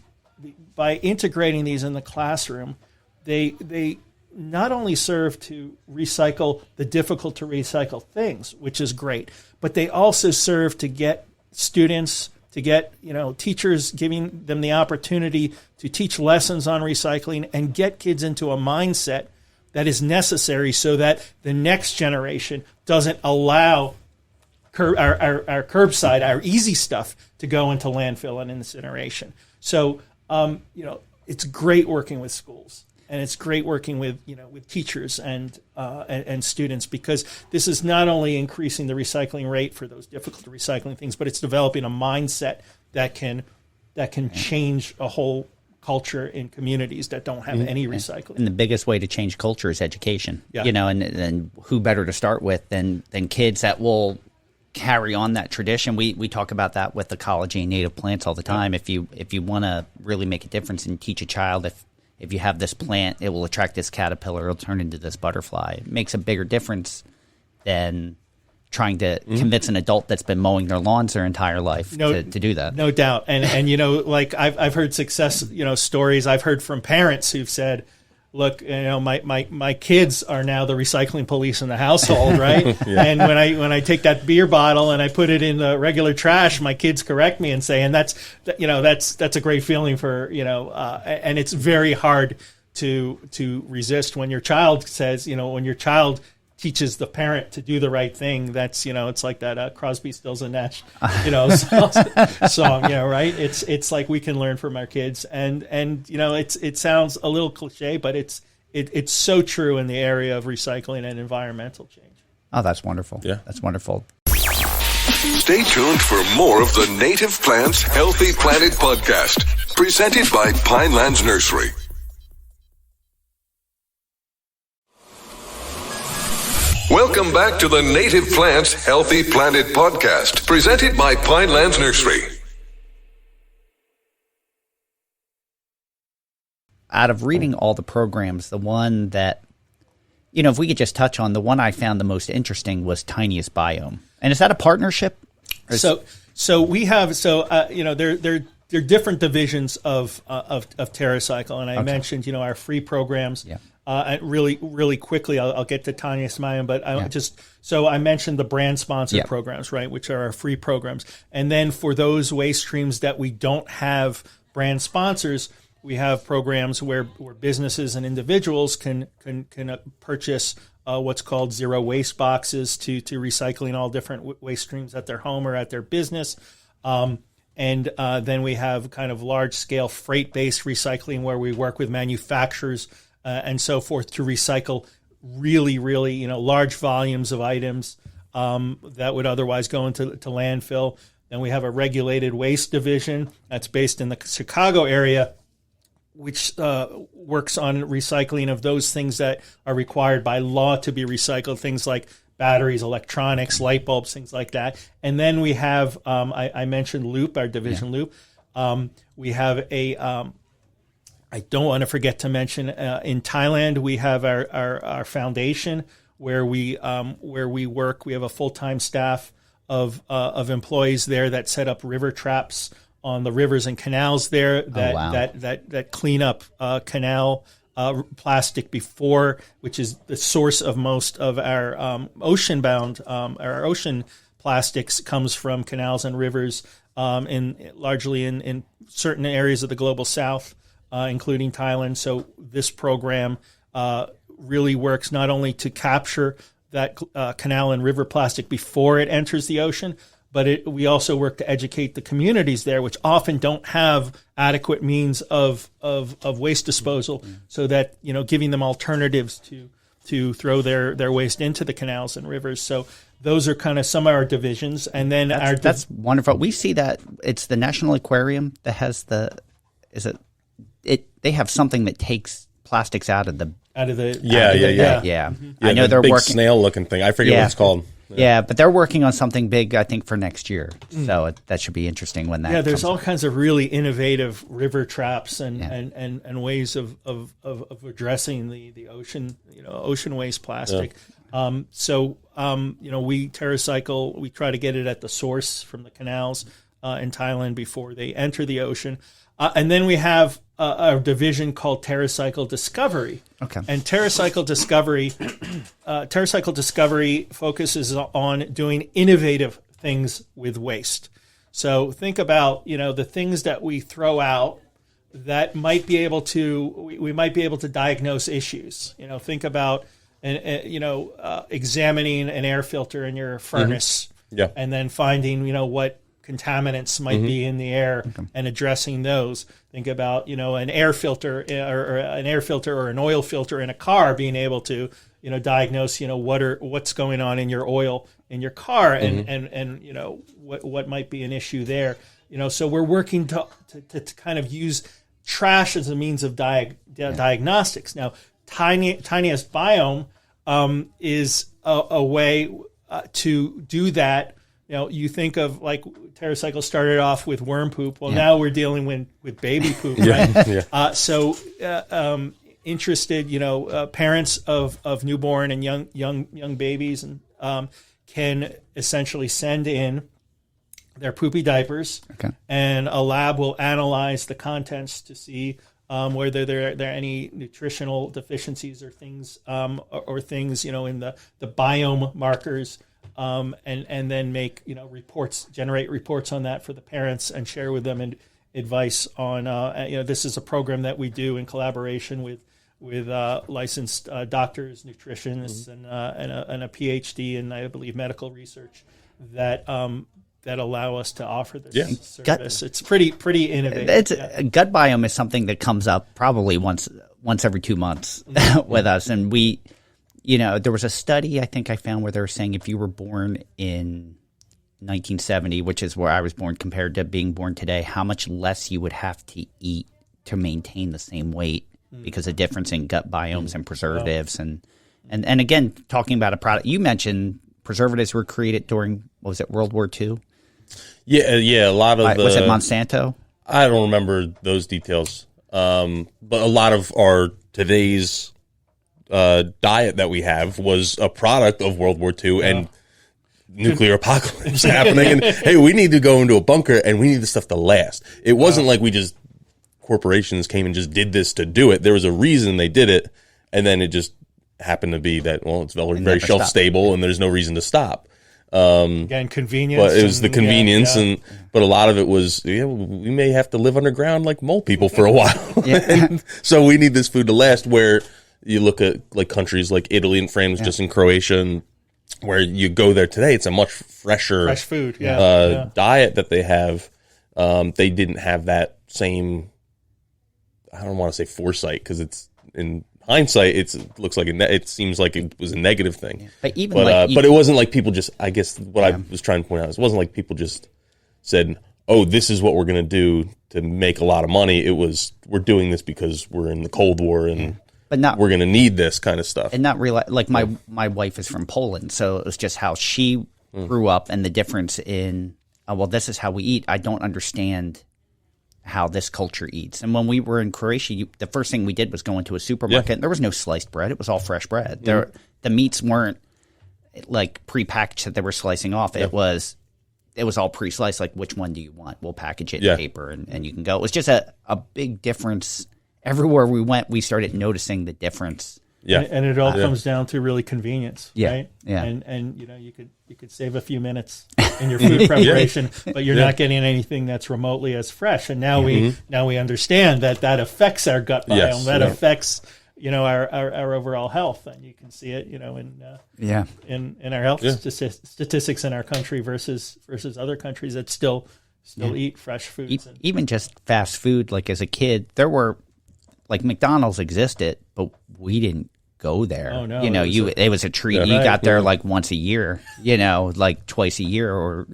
by integrating these in the classroom, they not only serve to recycle the difficult to recycle things, which is great, but they also serve to get students, to get teachers, giving them the opportunity to teach lessons on recycling and get kids into a mindset that is necessary so that the next generation doesn't allow our curbside, our easy stuff to go into landfill and incineration. So, it's great working with schools. And it's great working with teachers and students, because this is not only increasing the recycling rate for those difficult to recycling things, but it's developing a mindset that can change a whole culture in communities that don't have any recycling. And the biggest way to change culture is education. Yeah. And who better to start with than kids that will carry on that tradition. We talk about that with ecology and native plants all the time. If you want to really make a difference and teach a child, if you have this plant, it will attract this caterpillar, it'll turn into this butterfly. It makes a bigger difference than trying to convince an adult that's been mowing their lawns their entire life to do that. No doubt. And like I've heard success, stories I've heard from parents who've said, look, my kids are now the recycling police in the household, right? Yeah. And when I take that beer bottle and I put it in the regular trash, my kids correct me and say, and that's a great feeling for, and it's very hard to resist when your child says, when your child teaches the parent to do the right thing. That's, it's like that Crosby, Stills and Nash, song, right? It's like we can learn from our kids, and it sounds a little cliche, but it's so true in the area of recycling and environmental change. Oh, that's wonderful. Yeah, that's wonderful. Stay tuned for more of the Native Plants Healthy Planet podcast, presented by Pinelands Nursery. Welcome back to the Native Plants Healthy Planet podcast, presented by Pinelands Nursery. Out of reading all the programs, the one that, if we could just touch on, the one I found the most interesting was Tiniest Biome. And is that a partnership? So we have, there are different divisions of TerraCycle, and I mentioned, our free programs. Yeah. Really quickly, I'll get to Tiniest Biome, but I mentioned the brand sponsored programs, right, which are our free programs. And then for those waste streams that we don't have brand sponsors, we have programs where businesses and individuals can purchase what's called zero waste boxes to recycling all different waste streams at their home or at their business. And then we have kind of large scale freight based recycling where we work with manufacturers and so forth to recycle really, really, large volumes of items that would otherwise go into landfill. Then we have a regulated waste division that's based in the Chicago area, which works on recycling of those things that are required by law to be recycled, things like batteries, electronics, light bulbs, things like that. And then we have, I mentioned Loop, our division Loop. We have I don't want to forget to mention in Thailand we have our foundation where we work. We have a full-time staff of employees there that set up river traps on the rivers and canals there that clean up canal plastic before, which is the source of most of our ocean-bound our ocean plastics comes from canals and rivers largely in certain areas of the global south. Including Thailand. So this program really works not only to capture that canal and river plastic before it enters the ocean, but we also work to educate the communities there, which often don't have adequate means of waste disposal, so that giving them alternatives to throw their waste into the canals and rivers. So those are kind of some of our divisions, and then that's wonderful. We see that it's the National Aquarium that has they have something that takes plastics out of the Yeah. I know they're big working snail-looking thing. I forget what it's called. Yeah, but they're working on something big, I think, for next year. So that should be interesting when that. Yeah, there's all kinds of really innovative river traps and ways of addressing the ocean ocean waste plastic. Yeah. We TerraCycle, we try to get it at the source from the canals in Thailand before they enter the ocean. And then we have a division called TerraCycle Discovery. Okay. And TerraCycle Discovery focuses on doing innovative things with waste. So think about the things that we throw out that might be able to we might be able to diagnose issues. Think about examining an air filter in your furnace, and then finding what contaminants might be in the air and addressing those. Think about an air filter or an oil filter in a car, being able to diagnose what's going on in your oil in your car and what might be an issue there. So we're working to kind of use trash as a means of diagnostics. Now, Tiniest Biome is a way to do that. you think of like TerraCycle started off with worm poop. Well, now we're dealing with baby poop, right? So interested, parents of newborn and young babies and can essentially send in their poopy diapers, and a lab will analyze the contents to see whether there are any nutritional deficiencies or things in the biome markers, and then make generate reports on that for the parents and share with them advice on this is a program that we do in collaboration with licensed doctors, nutritionists, and a PhD in, I believe, medical research that allow us to offer this service. It's pretty innovative. Gut biome is something that comes up probably once every 2 months with us, and we, there was a study I think I found where they were saying if you were born in 1970, which is where I was born, compared to being born today, how much less you would have to eat to maintain the same weight because of difference in gut biomes and preservatives. And again, talking about a product, you mentioned preservatives were created during, what was it, World War II? Yeah, a lot of was it Monsanto? I don't remember those details, but a lot of our today's diet that we have was a product of World War II and nuclear apocalypse happening. And hey, we need to go into a bunker and we need this stuff to last. It wasn't like corporations came and just did this to do it. There was a reason they did it, and then it just happened to be that, well, it's very shelf stable and there's no reason to stop. Again, convenience. But it was the convenience, but a lot of it was, we may have to live underground like mole people for a while. So we need this food to last, where you look at like countries like Italy and France, just in Croatia, and where you go there today, it's a much fresher fresh food diet that they have. They didn't have that same, I don't want to say foresight, because it's in hindsight, it looks like it seems like it was a negative thing. But but it wasn't like people just, I guess what I was trying to point out is, it wasn't like people just said, oh, this is what we're going to do to make a lot of money. It was, we're doing this because we're in the Cold War and we're going to need this kind of stuff. And not realize, like my wife is from Poland, so it was just how she grew up and the difference in, well, this is how we eat. I don't understand how this culture eats. And when we were in Croatia, the first thing we did was go into a supermarket. And there was no sliced bread. It was all fresh bread. The meats weren't like prepackaged that they were slicing off. It was all pre-sliced, like, which one do you want? We'll package it in paper and you can go. It was just a big difference. Everywhere we went, we started noticing the difference. Yeah. And it all comes down to really convenience, right? Yeah. And you could save a few minutes in your food preparation, but you're not getting anything that's remotely as fresh. And now we understand that affects our gut biome. That affects our overall health, and you can see it in our health statistics in our country versus other countries that still eat fresh foods. Even just fast food, like as a kid, there were, like, McDonald's existed, but we didn't go there. Oh, no. It was a treat. You got there like once a year, like twice a year, or,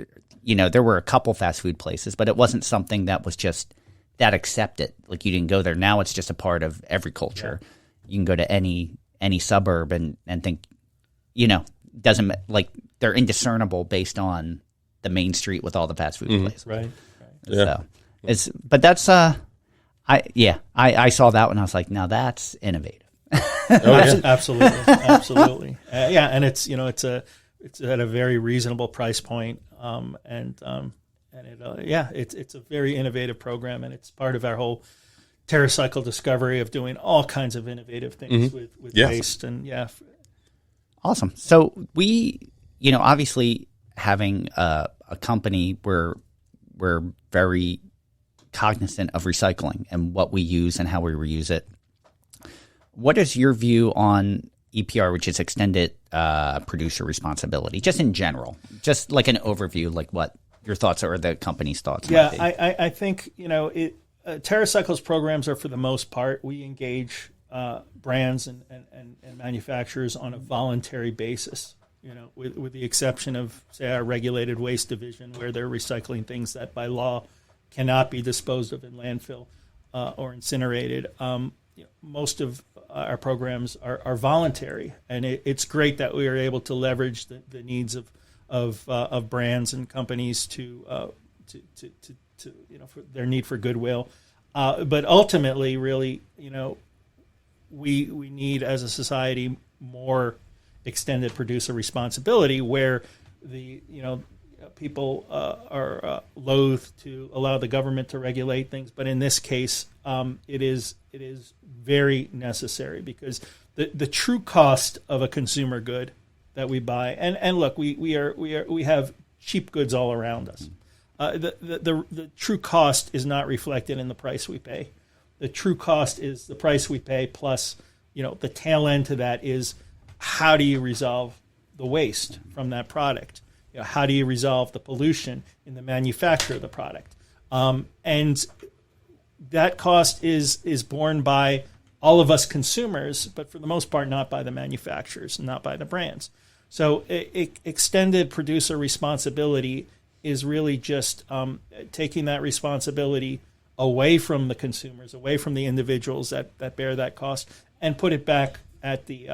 there were a couple fast food places, but it wasn't something that was just that accepted. Like, you didn't go there. Now it's just a part of every culture. Yeah. You can go to any suburb and think, doesn't, like, they're indiscernible based on the main street with all the fast food places. Right. So but that's, I saw that one. I was like, now that's innovative. Absolutely. And it's at a very reasonable price point. It's a very innovative program, and it's part of our whole TerraCycle discovery of doing all kinds of innovative things with waste. And awesome. So we, obviously having a company where we're very cognizant of recycling and what we use and how we reuse it. What is your view on EPR, which is extended producer responsibility, just in general, just like an overview, like what your thoughts are, or the company's thoughts? Yeah, I think, TerraCycle's programs are, for the most part, we engage brands and manufacturers on a voluntary basis, with the exception of, say, our regulated waste division, where they're recycling things that by law cannot be disposed of in landfill or incinerated. Most of our programs are voluntary, and it's great that we are able to leverage the needs of brands and companies to for their need for goodwill. But ultimately, really, we need as a society more extended producer responsibility, where the people are loath to allow the government to regulate things, but in this case, it is very necessary, because the true cost of a consumer good that we buy, and look, we have cheap goods all around us. The true cost is not reflected in the price we pay. The true cost is the price we pay plus, the tail end to that is, how do you resolve the waste from that product? How do you resolve the pollution in the manufacture of the product? And that cost is borne by all of us consumers, but for the most part, not by the manufacturers, not by the brands. So extended producer responsibility is really just taking that responsibility away from the consumers, away from the individuals that bear that cost, and put it back at the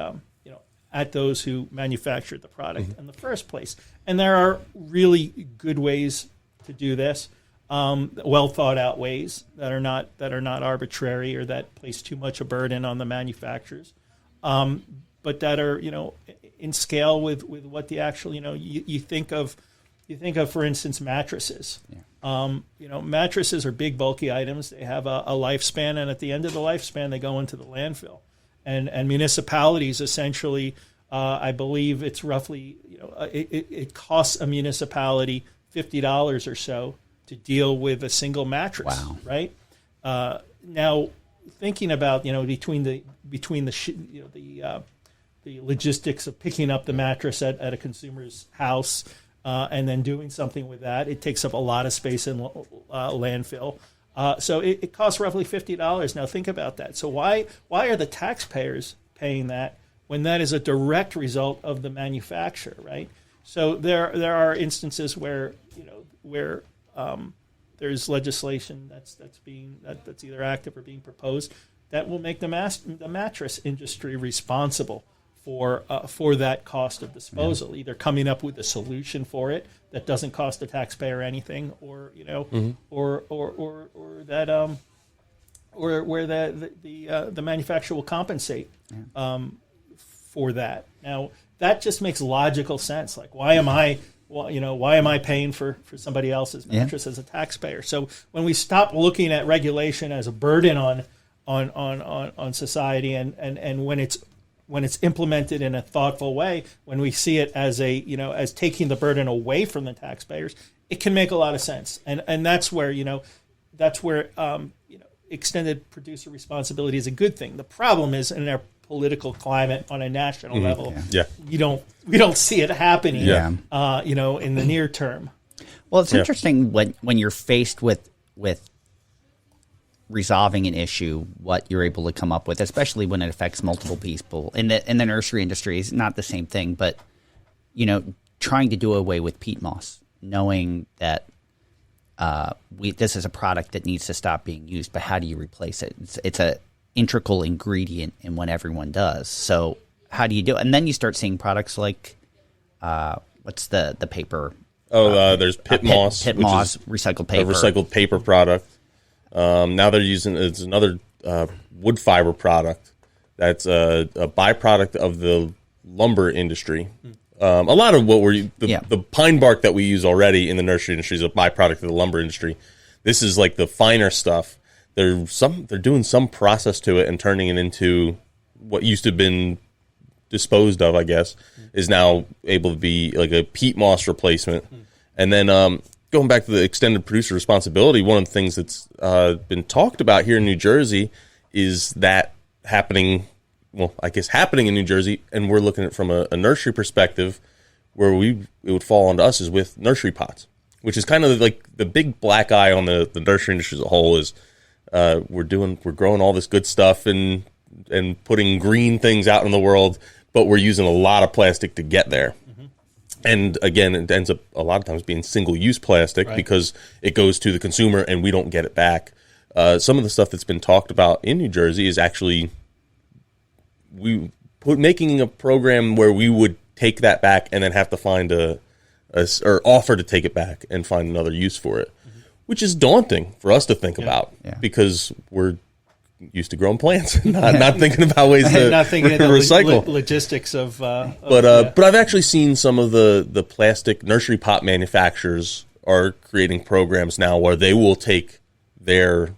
at those who manufactured the product in the first place. And there are really good ways to do this, well thought out ways that are not arbitrary or that place too much a burden on the manufacturers, but that are in scale with what the actual you think of, for instance, mattresses. Mattresses are big, bulky items. They have a lifespan, and at the end of the lifespan, they go into the landfill. And municipalities essentially, I believe it's roughly, it costs a municipality $50 or so to deal with a single mattress. Wow. Right? Now, thinking about between the logistics of picking up the mattress at a consumer's house, and then doing something with that, it takes up a lot of space in landfill. So it costs roughly $50. Now think about that. So why are the taxpayers paying that when that is a direct result of the manufacturer, right? So there are instances where there's legislation that's either active or being proposed that will make the mattress industry responsible for that cost of disposal, either coming up with a solution for it that doesn't cost the taxpayer anything, or that where the manufacturer will compensate for that. Now that just makes logical sense. Like, why am I paying for somebody else's mattress as a taxpayer? So when we stop looking at regulation as a burden on society, and when it's implemented in a thoughtful way, when we see it as as taking the burden away from the taxpayers, it can make a lot of sense. And that's where extended producer responsibility is a good thing. The problem is, in our political climate on a national level, we don't see it happening. In the near term. Well, it's interesting when you're faced with resolving an issue, what you're able to come up with, especially when it affects multiple people. In the nursery industry is not the same thing, but trying to do away with peat moss, knowing that this is a product that needs to stop being used, but how do you replace it? It's a integral ingredient in what everyone does. So how do you do it? And then you start seeing products like what's the paper? There's pit moss. Pit moss, recycled paper. A recycled paper product. Now they're using, it's another wood fiber product that's a byproduct of the lumber industry. A lot of what the pine bark that we use already in the nursery industry is a byproduct of the lumber industry. This is like the finer stuff. They're doing some process to it and turning it into what used to have been disposed of, I guess, is now able to be like a peat moss replacement. And then going back to the extended producer responsibility, one of the things that's been talked about here in New Jersey is that happening in New Jersey, and we're looking at it from a nursery perspective, where it would fall onto us is with nursery pots, which is kind of like the big black eye on the nursery industry as a whole is we're growing all this good stuff and putting green things out in the world, but we're using a lot of plastic to get there. And again, it ends up a lot of times being single-use plastic because it goes to the consumer and we don't get it back. Some of the stuff that's been talked about in New Jersey is actually making a program where we would take that back and then have to find a or offer to take it back and find another use for it, which is daunting for us to think about because we're used to growing plants, not thinking about ways to not thinking of the recycle logistics of. But I've actually seen some of the plastic nursery pot manufacturers are creating programs now where they will take their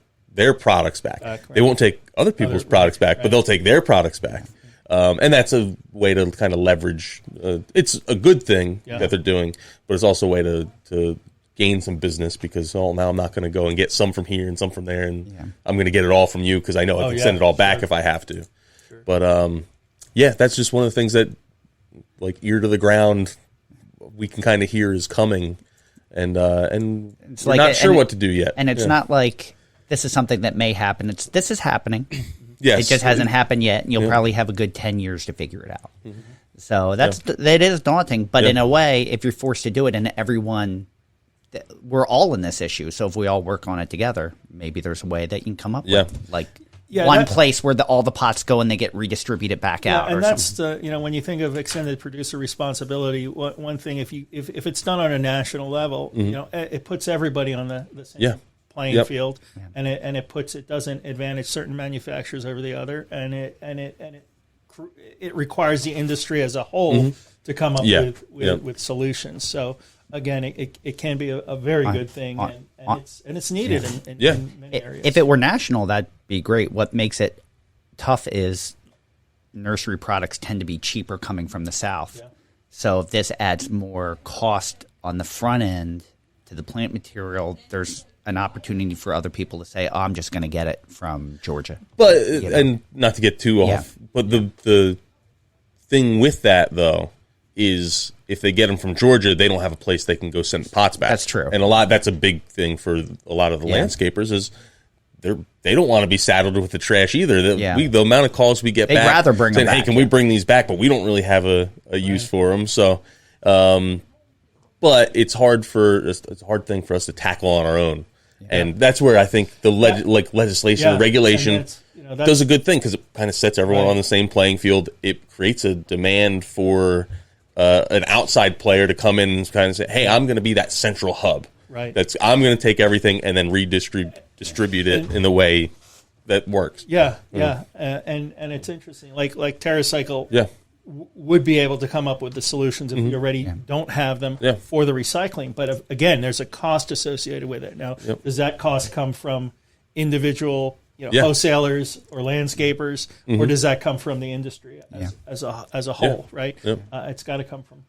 products back. Right. They won't take other people's products back, but they'll take their products back. And that's a way to kind of leverage. It's a good thing that they're doing, but it's also a way to gain some business because now I'm not going to go and get some from here and some from there, and I'm going to get it all from you because I know I can send it all back if I have to. Sure. But that's just one of the things that, like, ear to the ground, we can kind of hear is coming, and it's we're not sure what to do yet. And it's not like this is something that may happen. This is happening. Yes. It just hasn't happened yet, and you'll probably have a good 10 years to figure it out. Mm-hmm. So that is daunting, but in a way, if you're forced to do it and everyone, we're all in this issue, so if we all work on it together, maybe there's a way that you can come up with, like one place where all the pots go and they get redistributed back out. And that's when you think of extended producer responsibility, one thing, if it's done on a national level, it puts everybody on the same playing field, and it doesn't advantage certain manufacturers over the other, and it requires the industry as a whole to come up with solutions. So again, it can be a very good thing, and it's needed in many areas. If it were national, that'd be great. What makes it tough is nursery products tend to be cheaper coming from the south. Yeah. So if this adds more cost on the front end to the plant material, there's an opportunity for other people to say, "Oh, I'm just going to get it from Georgia." But and not to get too off, but the thing with that though is if they get them from Georgia, they don't have a place they can go send the pots back. That's true, and that's a big thing for a lot of the landscapers is they don't want to be saddled with the trash either. The amount of calls we get They'd back rather bring saying, them "Hey, back, can we bring these back?" But we don't really have a use for them, so. But it's it's a hard thing for us to tackle on our own. And that's where I think the legislation and regulation does a good thing because it kind of sets everyone on the same playing field. It creates a demand for an outside player to come in and kind of say, "Hey, I'm going to be that central hub. Right. I'm going to take everything and then distribute it in the way that works." Yeah, and it's interesting. Like TerraCycle would be able to come up with the solutions if we already don't have them for the recycling. But again, there's a cost associated with it. Now, does that cost come from individual wholesalers or landscapers, or does that come from the industry as a whole? Right? It's got to come from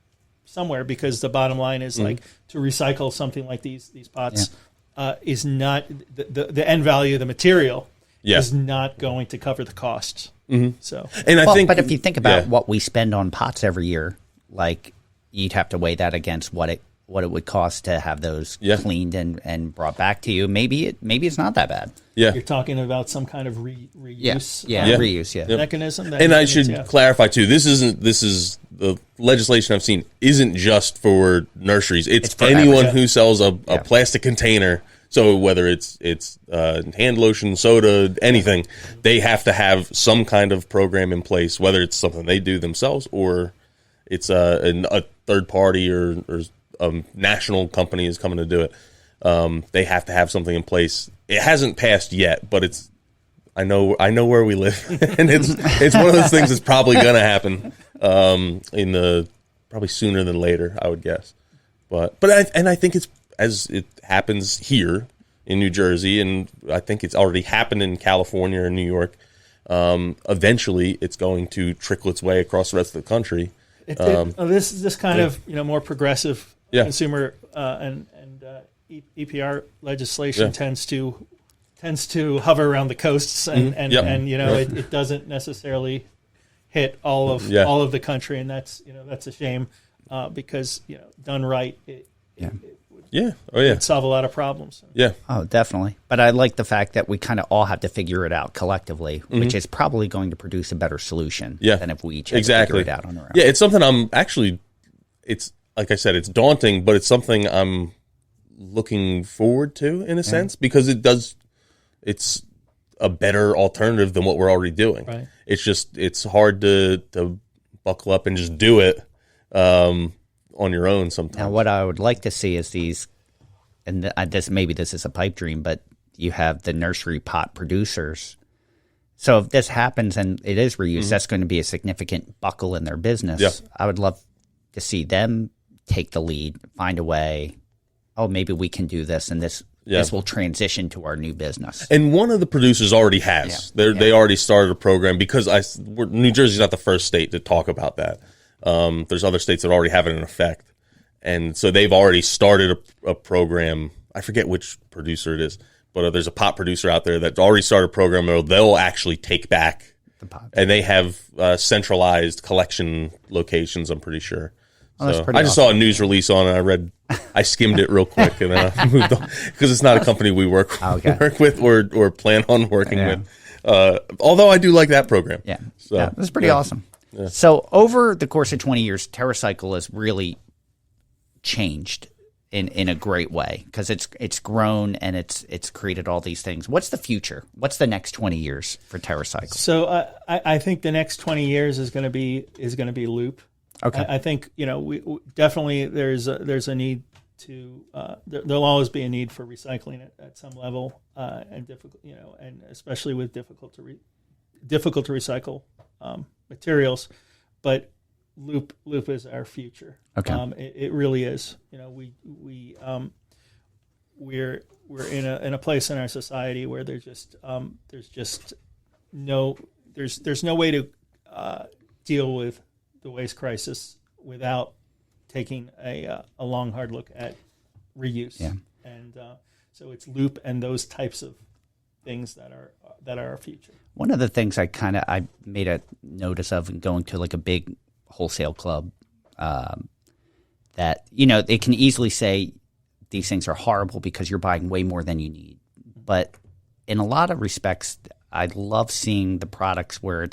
somewhere because the bottom line is like to recycle something like these pots is not the end value of the material is not going to cover the costs. So, and I think, but if you think about what we spend on pots every year, like you'd have to weigh that against what it would cost to have those cleaned and brought back to you. Maybe it's not that bad. Yeah, you're talking about some kind of reuse, reuse, mechanism. And I should clarify too. This is the legislation I've seen isn't just for nurseries. It's for anyone who sells a plastic container. So whether it's hand lotion, soda, anything, they have to have some kind of program in place, whether it's something they do themselves or it's a third party or a national company is coming to do it. They have to have something in place. It hasn't passed yet, but I know where we live, and it's one of those things that's probably going to happen probably sooner than later, I would guess. But I think it's as it happens here in New Jersey, and I think it's already happened in California and New York. Eventually, it's going to trickle its way across the rest of the country. This kind of more progressive consumer and EPR legislation tends to hover around the coasts, and it doesn't necessarily hit all of the country, and that's a shame because done right. It'd solve a lot of problems. Yeah. Oh, definitely. But I like the fact that we kind of all have to figure it out collectively, which is probably going to produce a better solution than if we each had to figure it out on our own. Yeah, it's something it's like I said, it's daunting, but it's something I'm looking forward to in a sense because it's a better alternative than what we're already doing. Right. It's hard to buckle up and just do it. on your own sometimes. Now, what I would like to see is these, and this is a pipe dream, but you have the nursery pot producers. So if this happens and it is reused, that's going to be a significant buckle in their business. Yeah. I would love to see them take the lead, find a way. Oh, maybe we can do this, and this will transition to our new business. And one of the producers already has. They already started a program because New Jersey's not the first state to talk about that. There's other states that already have it in effect. And so they've already started a program. I forget which producer it is, but there's a pot producer out there that's already started a program where they'll actually take back the pot. And they have centralized collection locations, I'm pretty sure. Oh, so I just saw a news release on it. I skimmed it real quick and moved on because it's not a company we work with or plan on working with. Although I do like that program. Yeah, so, that's pretty awesome. Yeah. So over the course of 20 years, TerraCycle has really changed in a great way because it's grown and it's created all these things. What's the future? What's the next 20 years for TerraCycle? So I think the next 20 years is going to be Loop. Okay. I think we definitely there's a need to there'll always be a need for recycling at some level and difficult and especially with difficult to recycle materials, but loop is our future. Okay. It really is. We're in a place in our society where there's no way to deal with the waste crisis without taking a long, hard look at reuse. Yeah. And so it's loop and those types of things that are our future. One of the things I made a notice of in going to like a big wholesale club that they can easily say these things are horrible because you're buying way more than you need. But in a lot of respects, I love seeing the products where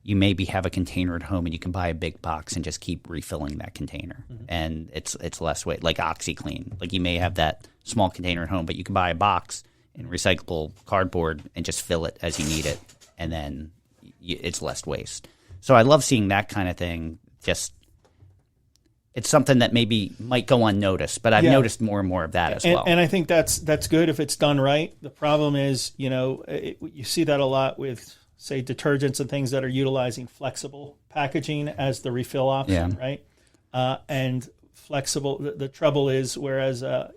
you maybe have a container at home and you can buy a big box and just keep refilling that container. Mm-hmm. And it's less weight, like OxyClean. Like you may have that small container at home, but you can buy a box in recyclable cardboard and just fill it as you need it. And then it's less waste. So I love seeing that kind of thing. Just it's something that maybe might go unnoticed, but I've noticed more and more of that as well. And I think that's good if it's done right. The problem is, you see that a lot with, say, detergents and things that are utilizing flexible packaging as the refill option, right? And flexible. The trouble is, whereas a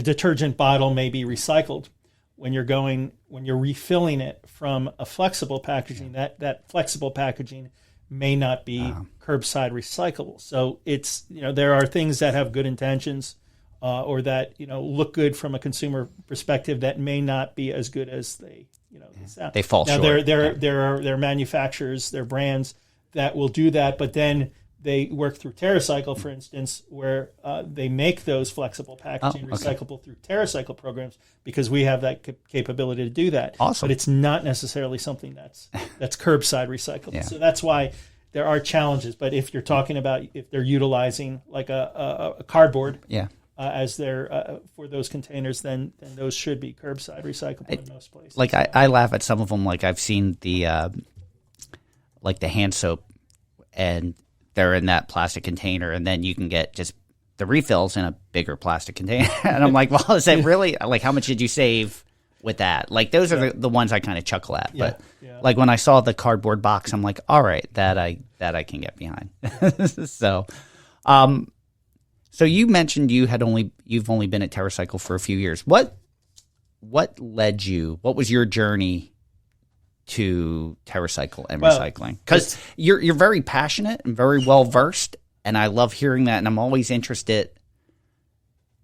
detergent bottle may be recycled, when you're refilling it from a flexible packaging, that flexible packaging may not be curbside recyclable. So it's there are things that have good intentions or that look good from a consumer perspective that may not be as good as they sound. They fall short. Now there are manufacturers, there are brands that will do that, but then they work through TerraCycle, for instance, where they make those flexible packaging recyclable through TerraCycle programs because we have that capability to do that. Awesome. But it's not necessarily something that's curbside recyclable. Yeah. So that's why there are challenges. But if you're talking about if they're utilizing like a cardboard as their for those containers, then those should be curbside recyclable in most places. Like I laugh at some of them. Like I've seen the like the hand soap and they're in that plastic container, and then you can get just the refills in a bigger plastic container. And I'm like, well, is that really like how much did you save with that? Like those are the ones I kind of chuckle at. But like when I saw the cardboard box, I'm like, all right, that I can get behind. So you mentioned you've only been at TerraCycle for a few years. What led you? What was your journey to TerraCycle and recycling? Because you're very passionate and very well versed, and I love hearing that. And I'm always interested.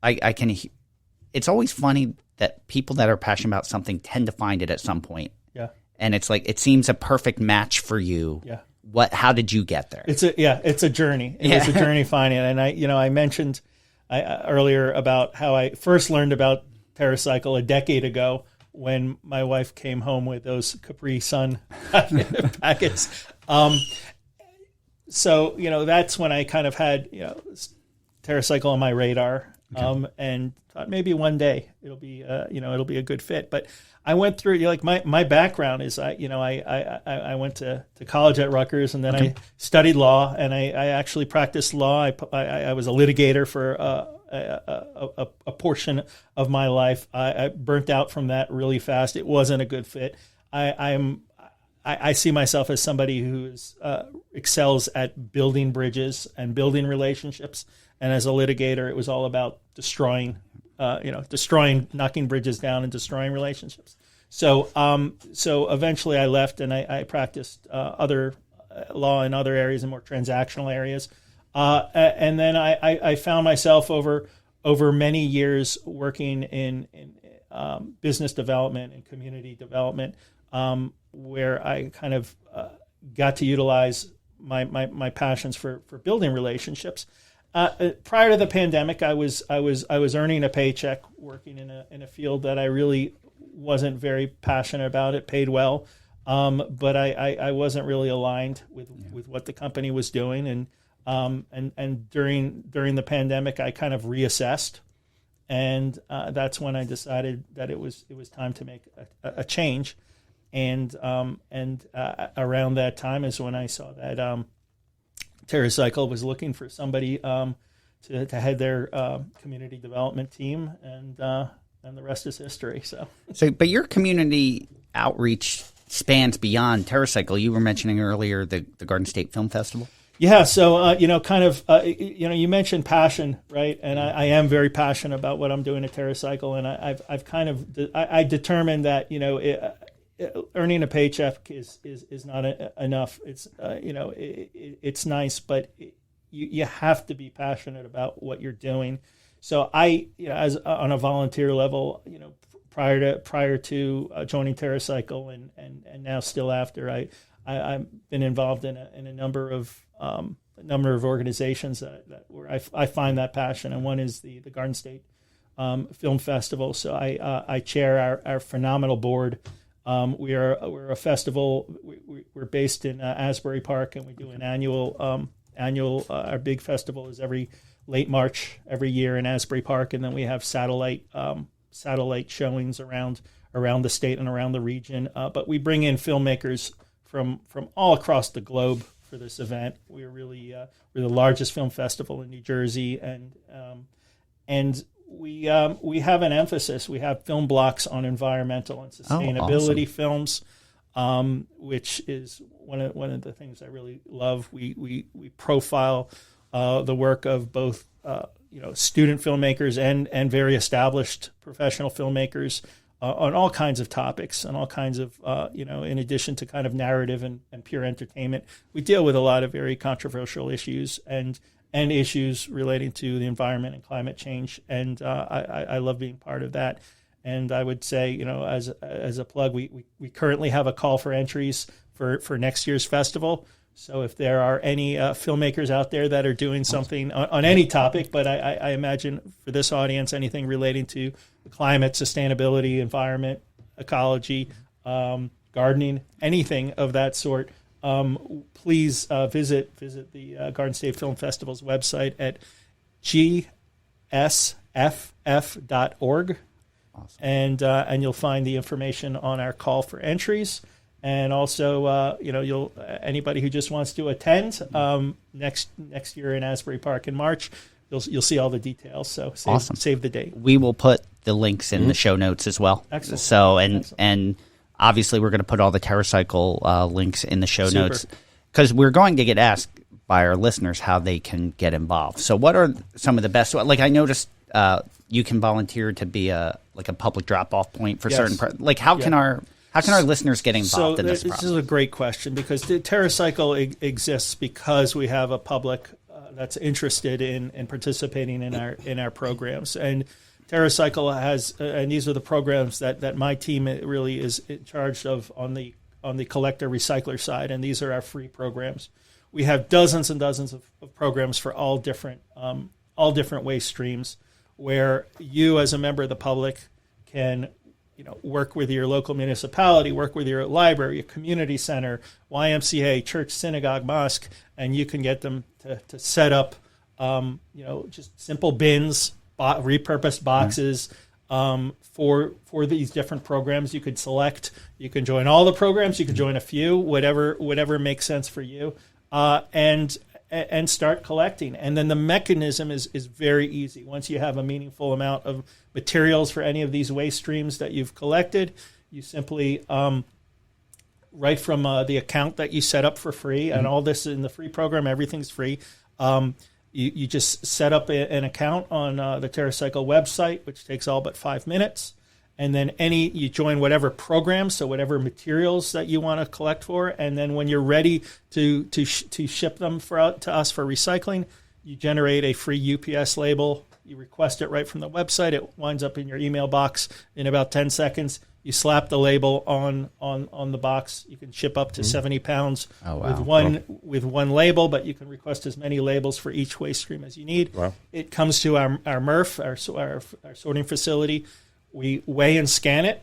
It's always funny that people that are passionate about something tend to find it at some point. Yeah, and it's like it seems a perfect match for you. Yeah. How did you get there? It's a journey. It's a journey finding it. And I mentioned earlier about how I first learned about TerraCycle a decade ago when my wife came home with those Capri Sun packets. So, that's when I kind of had, TerraCycle on my radar. and thought maybe one day it'll be a good fit. But I went through, my background is I went to college at Rutgers, and then I studied law, and I actually practiced law. I was a litigator for a portion of my life. I burnt out from that really fast. It wasn't a good fit. I see myself as somebody who excels at building bridges and building relationships. And as a litigator, it was all about destroying, knocking bridges down and destroying relationships. So eventually I left, and I practiced other law in other areas and more transactional areas. And then I found myself over many years working in business development and community development, where I kind of got to utilize my passions for building relationships. Prior to the pandemic, I was earning a paycheck working in a field that I really wasn't very passionate about. It paid well, but I wasn't really aligned with what the company was doing. And during the pandemic, I kind of reassessed, and that's when I decided that it was time to make a change. And around that time is when I saw that TerraCycle was looking for somebody to head their community development team, and the rest is history. So, but your community outreach spans beyond TerraCycle. You were mentioning earlier the Garden State Film Festival. Yeah, so you mentioned passion, right? And I am very passionate about what I'm doing at TerraCycle, and I've kind of determined that earning a paycheck is not enough. It's it's nice, but you have to be passionate about what you're doing. So I, as on a volunteer level, prior to joining TerraCycle and now still after, I've been involved in a number of organizations that where I find that passion, and one is the Garden State Film Festival. So I chair our phenomenal board. We're a festival. We're based in Asbury Park, and we do an annual. Our big festival is every late March every year in Asbury Park, and then we have satellite showings around the state and around the region. But we bring in filmmakers from all across the globe for this event. We're the largest film festival in New Jersey, and we have an emphasis. We have film blocks on environmental and sustainability films, which is one of the things I really love. We profile the work of both student filmmakers and very established professional filmmakers on all kinds of topics and all kinds of in addition to kind of narrative and pure entertainment. We deal with a lot of very controversial issues and issues relating to the environment and climate change, and I love being part of that. And I would say, as a plug, we currently have a call for entries for next year's festival. So if there are any filmmakers out there that are doing something on any topic, but I imagine for this audience, anything relating to climate, sustainability, environment, ecology, gardening, anything of that sort, please visit the Garden State Film Festival's website at gsff.org. Awesome. And you'll find the information on our call for entries. And also, anybody who just wants to attend next year in Asbury Park in March, you'll see all the details. So save the date. We will put the links in the show notes as well. Excellent. So and obviously we're going to put all the TerraCycle links in the show notes, because we're going to get asked by our listeners how they can get involved. So what are some of the best? Like I noticed you can volunteer to be a public drop-off point for certain. How can our listeners get involved in this process? This is a great question, because the TerraCycle exists because we have a public that's interested in participating in our programs. And TerraCycle has, and these are the programs that my team really is in charge of on the collector recycler side, and these are our free programs. We have dozens and dozens of programs for all different waste streams, where you as a member of the public can work with your local municipality, work with your library, your community center, YMCA, church, synagogue, mosque, and you can get them to set up, just simple bins repurposed boxes for these different programs. You could select. You can join all the programs. You can join a few, whatever makes sense for you, and start collecting. And then the mechanism is very easy. Once you have a meaningful amount of materials for any of these waste streams that you've collected, you simply right from the account that you set up for free, and all this in the free program, everything's free. You just set up an account on the TerraCycle website, which takes all but 5 minutes. And then you join whatever program, so whatever materials that you want to collect for. And then when you're ready to ship them to us for recycling, you generate a free UPS label. You request it right from the website. It winds up in your email box in about 10 seconds. You slap the label on the box. You can ship up to 70 pounds with one label, but you can request as many labels for each waste stream as you need. Wow. It comes to our MRF, our sorting facility. We weigh and scan it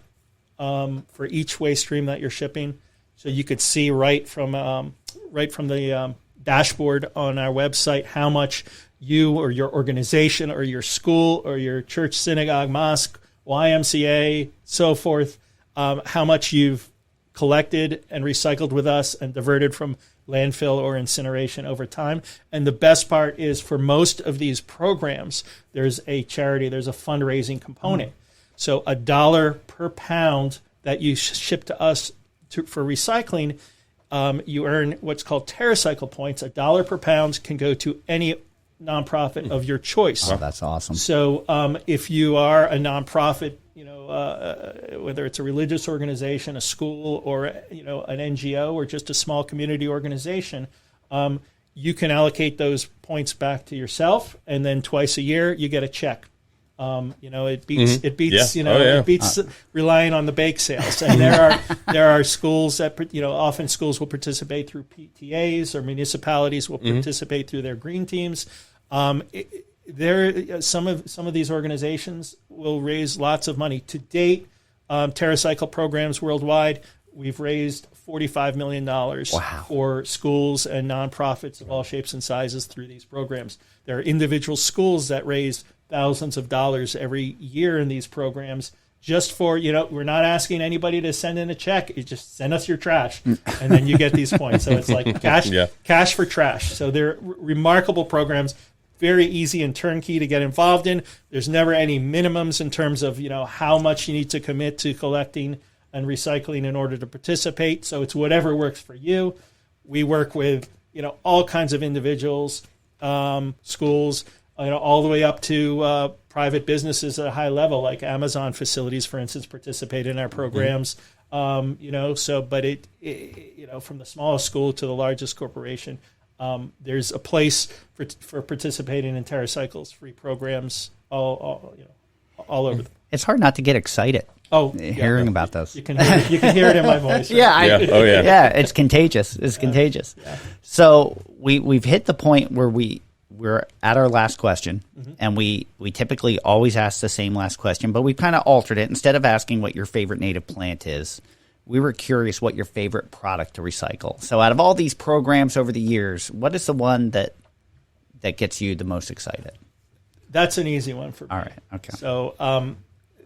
for each waste stream that you're shipping, so you could see right from the dashboard on our website how much you or your organization or your school or your church, synagogue, mosque, YMCA, so forth, how much you've collected and recycled with us and diverted from landfill or incineration over time. And the best part is, for most of these programs, there's a charity, there's a fundraising component. So $1 per pound that you ship to us for recycling, you earn what's called TerraCycle points. $1 per pound can go to any nonprofit of your choice. Oh, that's awesome. So if you are a nonprofit, whether it's a religious organization, a school, or an NGO, or just a small community organization, you can allocate those points back to yourself, and then twice a year you get a check. It beats relying on the bake sales. And there are schools that often schools will participate through PTAs, or municipalities will participate through their green teams. Some of these organizations will raise lots of money. To date, TerraCycle programs worldwide, we've raised $45 million for schools and nonprofits of all shapes and sizes through these programs. There are individual schools that raise thousands of dollars every year in these programs, just for, we're not asking anybody to send in a check. You just send us your trash, and then you get these points. So it's like cash for trash. So they're remarkable programs, very easy and turnkey to get involved in. There's never any minimums in terms of, how much you need to commit to collecting and recycling in order to participate. So it's whatever works for you. We work with, all kinds of individuals, schools, all the way up to private businesses at a high level, like Amazon facilities, for instance, participate in our programs. But from the smallest school to the largest corporation, there's a place for participating in TerraCycle's free programs all over. It's hard not to get excited. Hearing about this, you can hear it in my voice. Right? Yeah, it's contagious. It's contagious. Yeah. So we've hit the point where we're at our last question, and we typically always ask the same last question, but we kind of altered it. Instead of asking what your favorite native plant is, we were curious what your favorite product to recycle. So out of all these programs over the years, what is the one that gets you the most excited? That's an easy one for me. All right, okay. So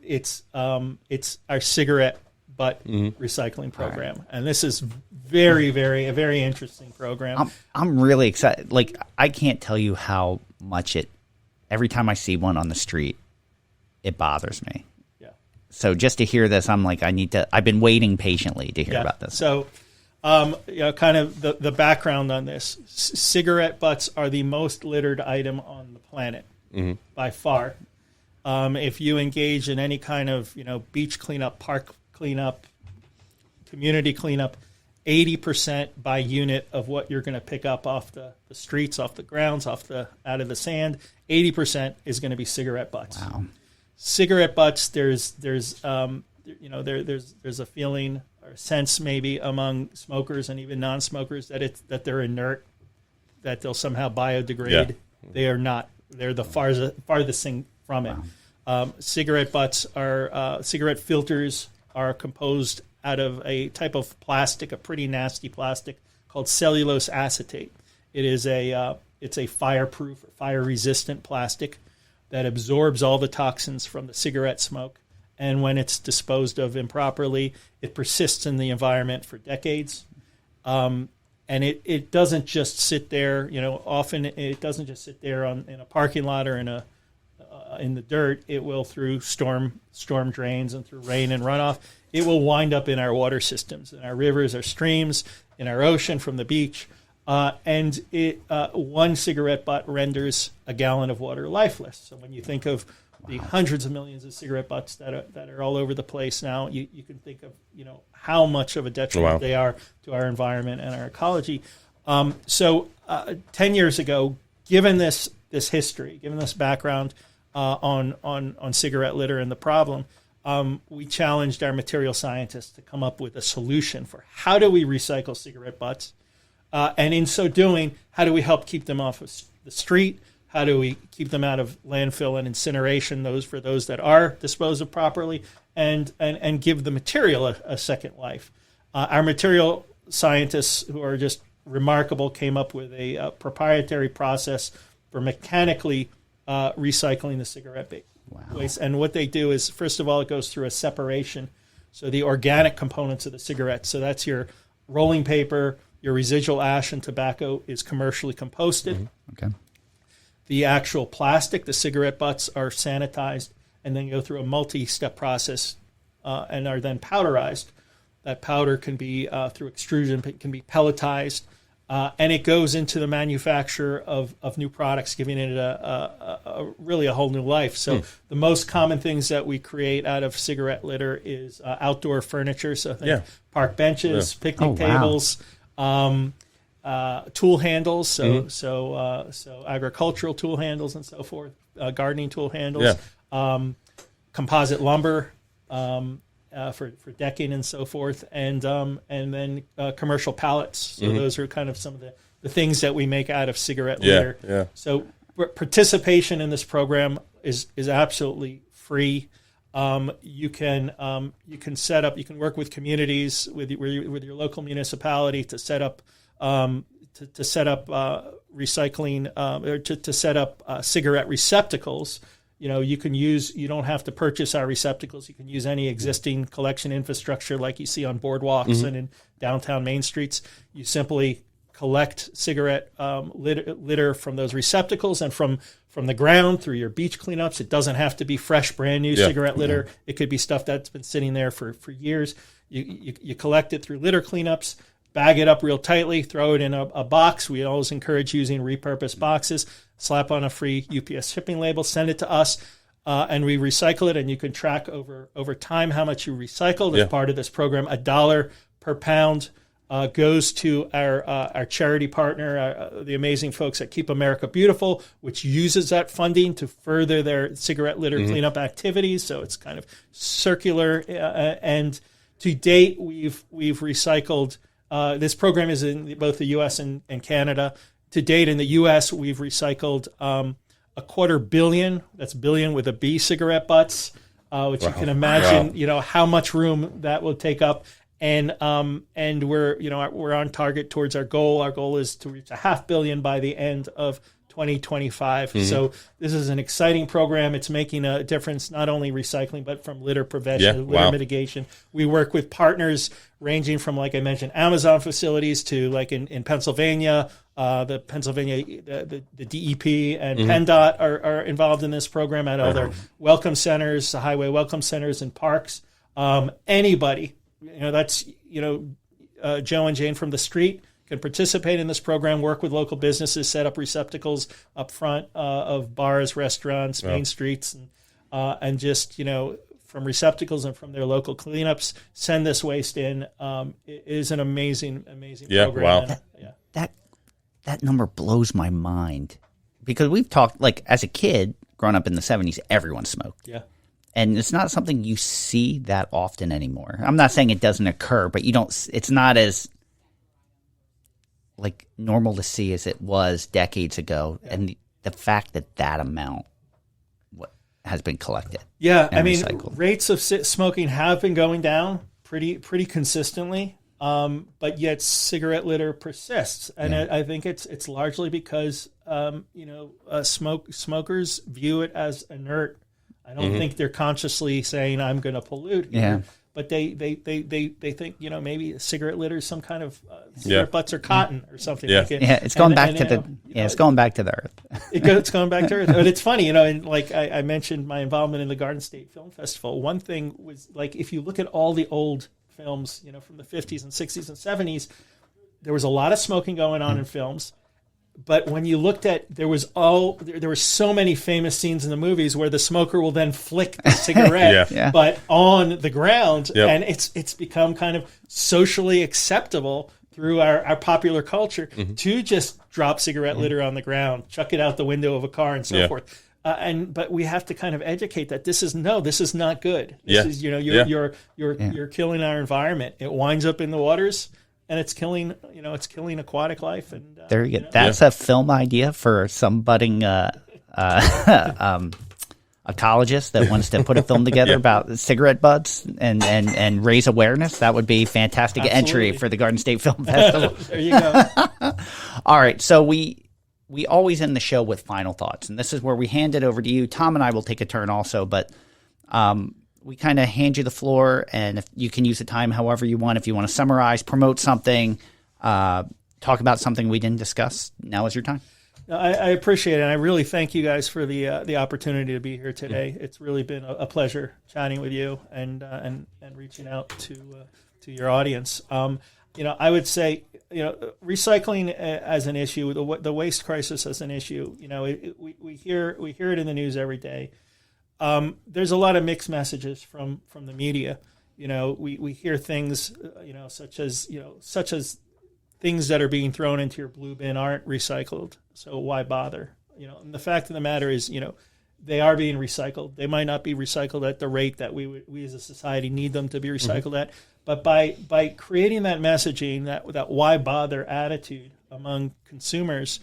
it's our cigarette butt recycling program, and this is a very interesting program. I'm really excited. Like, I can't tell you how much every time I see one on the street, it bothers me. Yeah. So just to hear this, I'm like, I've been waiting patiently to hear about this. So, kind of the background on this: cigarette butts are the most littered item on the planet by far. If you engage in any kind of beach cleanup, park cleanup, community cleanup, 80% by unit of what you're going to pick up off the streets, off the grounds, out of the sand, 80% is going to be cigarette butts. Wow. Cigarette butts, there's a feeling or a sense maybe among smokers and even non-smokers that they're inert, that they'll somehow biodegrade. Yeah. They are not. They're the farthest thing from it. Wow. Cigarette butts cigarette filters are composed out of a type of plastic, a pretty nasty plastic called cellulose acetate. It is it's a fireproof, fire-resistant plastic that absorbs all the toxins from the cigarette smoke. And when it's disposed of improperly, it persists in the environment for decades. And it doesn't just sit there. Often it doesn't just sit there in a parking lot or in the dirt. It will, through storm drains and through rain and runoff, it will wind up in our water systems, in our rivers, our streams, in our ocean from the beach. And one cigarette butt renders a gallon of water lifeless. So when you think of the hundreds of millions of cigarette butts that are all over the place now, you can think of how much of a detriment they are to our environment and our ecology. So 10 years ago, given this history, given this background on cigarette litter and the problem, we challenged our material scientists to come up with a solution for how do we recycle cigarette butts, and in so doing, how do we help keep them off of the street? How do we keep them out of landfill and incineration, for those that are disposed of properly, and give the material a second life? Our material scientists, who are just remarkable, came up with a proprietary process for mechanically recycling the cigarette waste. And what they do is, first of all, it goes through a separation. So the organic components of the cigarette, so that's your rolling paper, your residual ash and tobacco, is commercially composted. Mm-hmm. Okay. The actual plastic, the cigarette butts, are sanitized and then go through a multi-step process and are then powderized. That powder can be, through extrusion, can be pelletized, and it goes into the manufacture of new products, giving it really a whole new life. So the most common things that we create out of cigarette litter is outdoor furniture, so park benches, picnic tables, tool handles, so agricultural tool handles and so forth, gardening tool handles, composite lumber for decking and so forth, and then commercial pallets. So those are kind of some of the things that we make out of cigarette litter. Yeah. So participation in this program is absolutely free. You can set up. You can work with communities, with your local municipality to set up recycling or to set up cigarette receptacles. You can use. You don't have to purchase our receptacles. You can use any existing collection infrastructure like you see on boardwalks and in downtown main streets. You simply collect cigarette litter from those receptacles and from the ground through your beach cleanups. It doesn't have to be fresh, brand new cigarette litter. It could be stuff that's been sitting there for years. You collect it through litter cleanups, bag it up real tightly, throw it in a box. We always encourage using repurposed boxes. Slap on a free UPS shipping label, send it to us, and we recycle it. And you can track over time how much you recycled as part of this program. $1 per pound goes to our charity partner, the amazing folks at Keep America Beautiful, which uses that funding to further their cigarette litter cleanup activities. So it's kind of circular. And to date, we've recycled. This program is in both the U.S. and Canada. To date, in the U.S., we've recycled 250 million. That's billion with a B cigarette butts, which you can imagine. How much room that will take up. And we're on target towards our goal. Our goal is to reach 500 million by the end of 2025. So this is an exciting program. It's making a difference, not only recycling, but from litter prevention, litter mitigation. We work with partners ranging from, like I mentioned, Amazon facilities to, like in Pennsylvania, the DEP and PennDOT are involved in this program at other welcome centers, the highway welcome centers and parks. Anybody, that's, Joe and Jane from the street can participate in this program, work with local businesses, set up receptacles up front of bars, restaurants, main streets, and just, from receptacles and from their local cleanups, send this waste in. It is an amazing program. Wow. That number blows my mind, because we've talked, like, as a kid growing up in the 70s, everyone smoked. Yeah. And it's not something you see that often anymore. I'm not saying it doesn't occur, but it's not as like normal to see as it was decades ago. Yeah. And the fact that amount has been collected. Yeah, and recycled. Rates of smoking have been going down pretty consistently. but yet cigarette litter persists, and I think it's largely because smokers view it as inert. I don't think they're consciously saying I'm going to pollute here, but they think maybe cigarette litter is some kind of cigarette butts or cotton or something like it. Yeah, it's going back to the it's going back to the earth. It's going back to earth. But it's funny, and like I mentioned my involvement in the Garden State Film Festival. One thing was, like, if you look at all the old films, from the 50s and 60s and 70s, there was a lot of smoking going on in films. But when you looked at, there were so many famous scenes in the movies where the smoker will then flick the cigarette, but on the ground, and it's become kind of socially acceptable through our popular culture to just drop cigarette litter on the ground, chuck it out the window of a car, and so forth. But we have to kind of educate that this is not good. This is you're killing our environment. It winds up in the waters. And it's killing aquatic life. And there you go. That's a film idea for some budding ecologist that wants to put a film together about cigarette butts and raise awareness. That would be fantastic entry for the Garden State Film Festival. There you go. All right, so we always end the show with final thoughts, and this is where we hand it over to you. Tom and I will take a turn also, but we kind of hand you the floor, and if you can use the time however you want. If you want to summarize, promote something, talk about something we didn't discuss, now is your time. I appreciate it, and I really thank you guys for the opportunity to be here today. It's really been a pleasure chatting with you and reaching out to your audience. I would say, recycling as an issue, the waste crisis as an issue. We hear it in the news every day. There's a lot of mixed messages from the media. We hear things, such as things that are being thrown into your blue bin aren't recycled. So why bother? And the fact of the matter is, they are being recycled. They might not be recycled at the rate that we as a society need them to be recycled at. But by creating that messaging, that why bother attitude among consumers,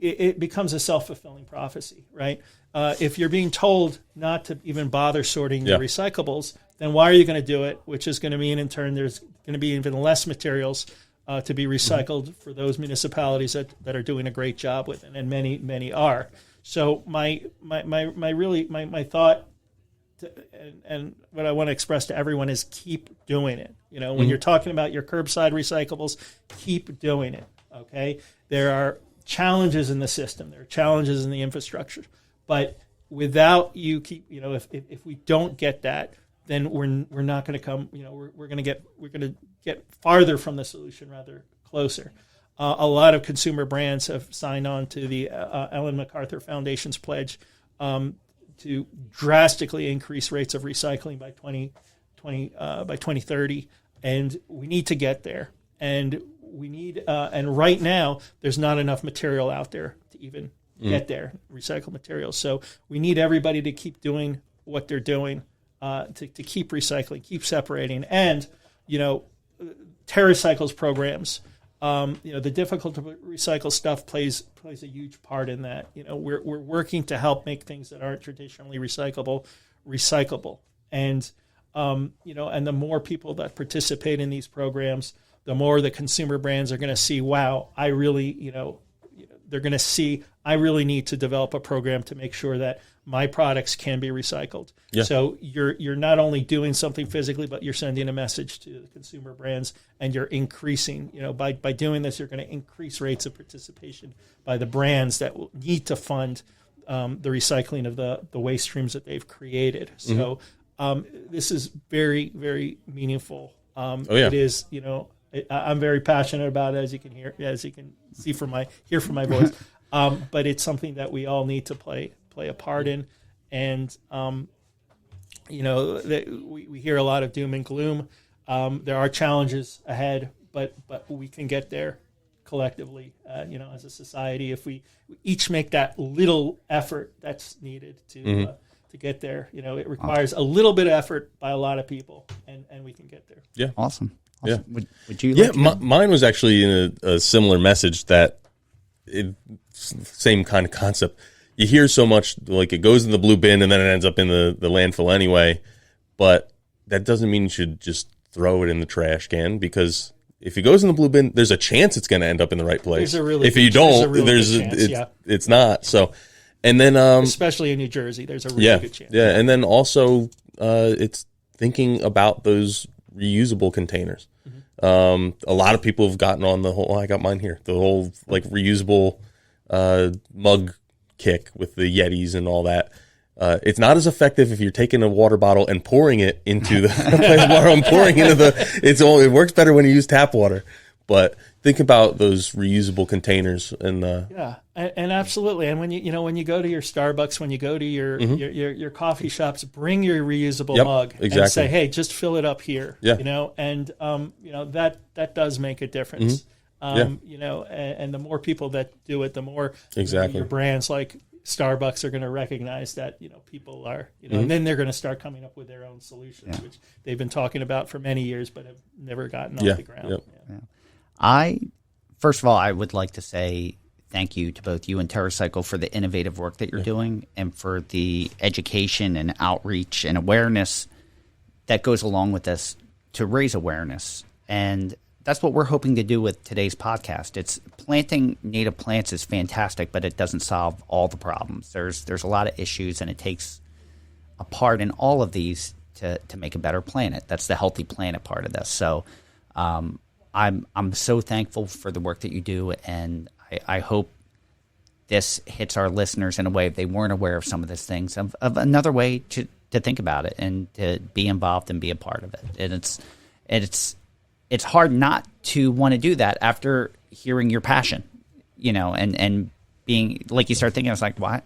it becomes a self-fulfilling prophecy, right? If you're being told not to even bother sorting your recyclables, then why are you going to do it? Which is going to mean, in turn, there's going to be even less materials to be recycled for those municipalities that are doing a great job with it, and many are. So my thought, and what I want to express to everyone is keep doing it. When you're talking about your curbside recyclables, keep doing it. Okay, there are challenges in the system. There are challenges in the infrastructure. But without you if we don't get that, then we're not going to come. We're going to get farther from the solution, rather closer. A lot of consumer brands have signed on to the Ellen MacArthur Foundation's pledge to drastically increase rates of recycling by 2030, and we need to get there. And we need and right now there's not enough material out there to even get there, recycled materials. So we need everybody to keep doing what they're doing, to keep recycling, keep separating. And, TerraCycle's programs, the difficult to recycle stuff plays a huge part in that. We're working to help make things that aren't traditionally recyclable. And, and the more people that participate in these programs, the more the consumer brands are going to see, wow, I really, they're going to see, I really need to develop a program to make sure that my products can be recycled. Yeah. So you're not only doing something physically, but you're sending a message to the consumer brands, and you're increasing, by doing this, you're going to increase rates of participation by the brands that will need to fund the recycling of the waste streams that they've created. So this is very, very meaningful. It is, I'm very passionate about it, as you can see hear from my voice. But it's something that we all need to play a part in. And, we hear a lot of doom and gloom. There are challenges ahead, but we can get there collectively, as a society, if we each make that little effort that's needed to get there. It requires a little bit of effort by a lot of people, and we can get there. Yeah. Awesome. Yeah. Would you? Like mine was actually in a similar message that same kind of concept. You hear so much, like it goes in the blue bin and then it ends up in the landfill anyway, but that doesn't mean you should just throw it in the trash can, because if it goes in the blue bin, there's a chance it's going to end up in the right place. If you don't, it's not. So, and then especially in New Jersey, there's a really good chance. Yeah, and then also it's thinking about those reusable containers. A lot of people have gotten on the whole. I got mine here. The whole like reusable mug kick with the Yetis and all that. It's not as effective if you're taking a water bottle and pouring it into the plastic water and pouring into the. It works better when you use tap water. But think about those reusable containers and and absolutely. And when you go to your Starbucks, when you go to your coffee shops, bring your reusable mug and say, hey, just fill it up here. Yeah. And that does make a difference. And the more people that do it, the more your brands like Starbucks are going to recognize that people are and then they're going to start coming up with their own solutions, which they've been talking about for many years but have never gotten off the ground. First of all, I would like to say thank you to both you and TerraCycle for the innovative work that you're doing and for the education and outreach and awareness that goes along with this to raise awareness. And that's what we're hoping to do with today's podcast. It's planting native plants is fantastic, but it doesn't solve all the problems. There's a lot of issues, and it takes a part in all of these to make a better planet. That's the healthy planet part of this. So I'm so thankful for the work that you do, and I hope this hits our listeners in a way if they weren't aware of some of these things, of another way to think about it and to be involved and be a part of it. And it's hard not to want to do that after hearing your passion, and being like you start thinking, it's like, why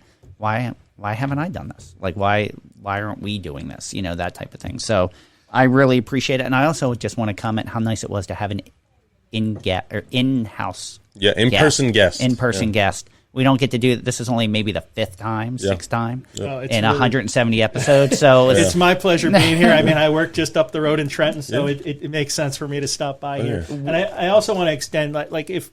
haven't I done this? Like, why aren't we doing this? That type of thing. So I really appreciate it. And I also just want to comment how nice it was to have an in-house in-person guest. We don't get to do this. Is only maybe the fifth time, sixth time in 170 episodes. So it's my pleasure being here. I mean, I work just up the road in Trenton, so it makes sense for me to stop by here. And I also want to extend, like if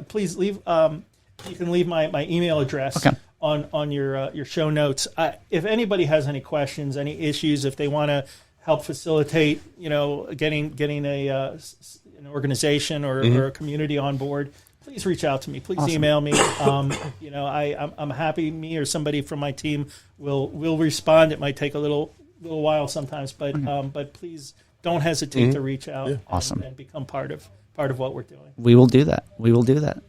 please leave, you can leave my email address on your show notes. If anybody has any questions, any issues, if they want to help facilitate, getting an organization or a community on board, please reach out to me. Please email me. I'm happy. Me or somebody from my team will respond. It might take a little while sometimes, but please don't hesitate to reach out. And become part of what we're doing. We will do that.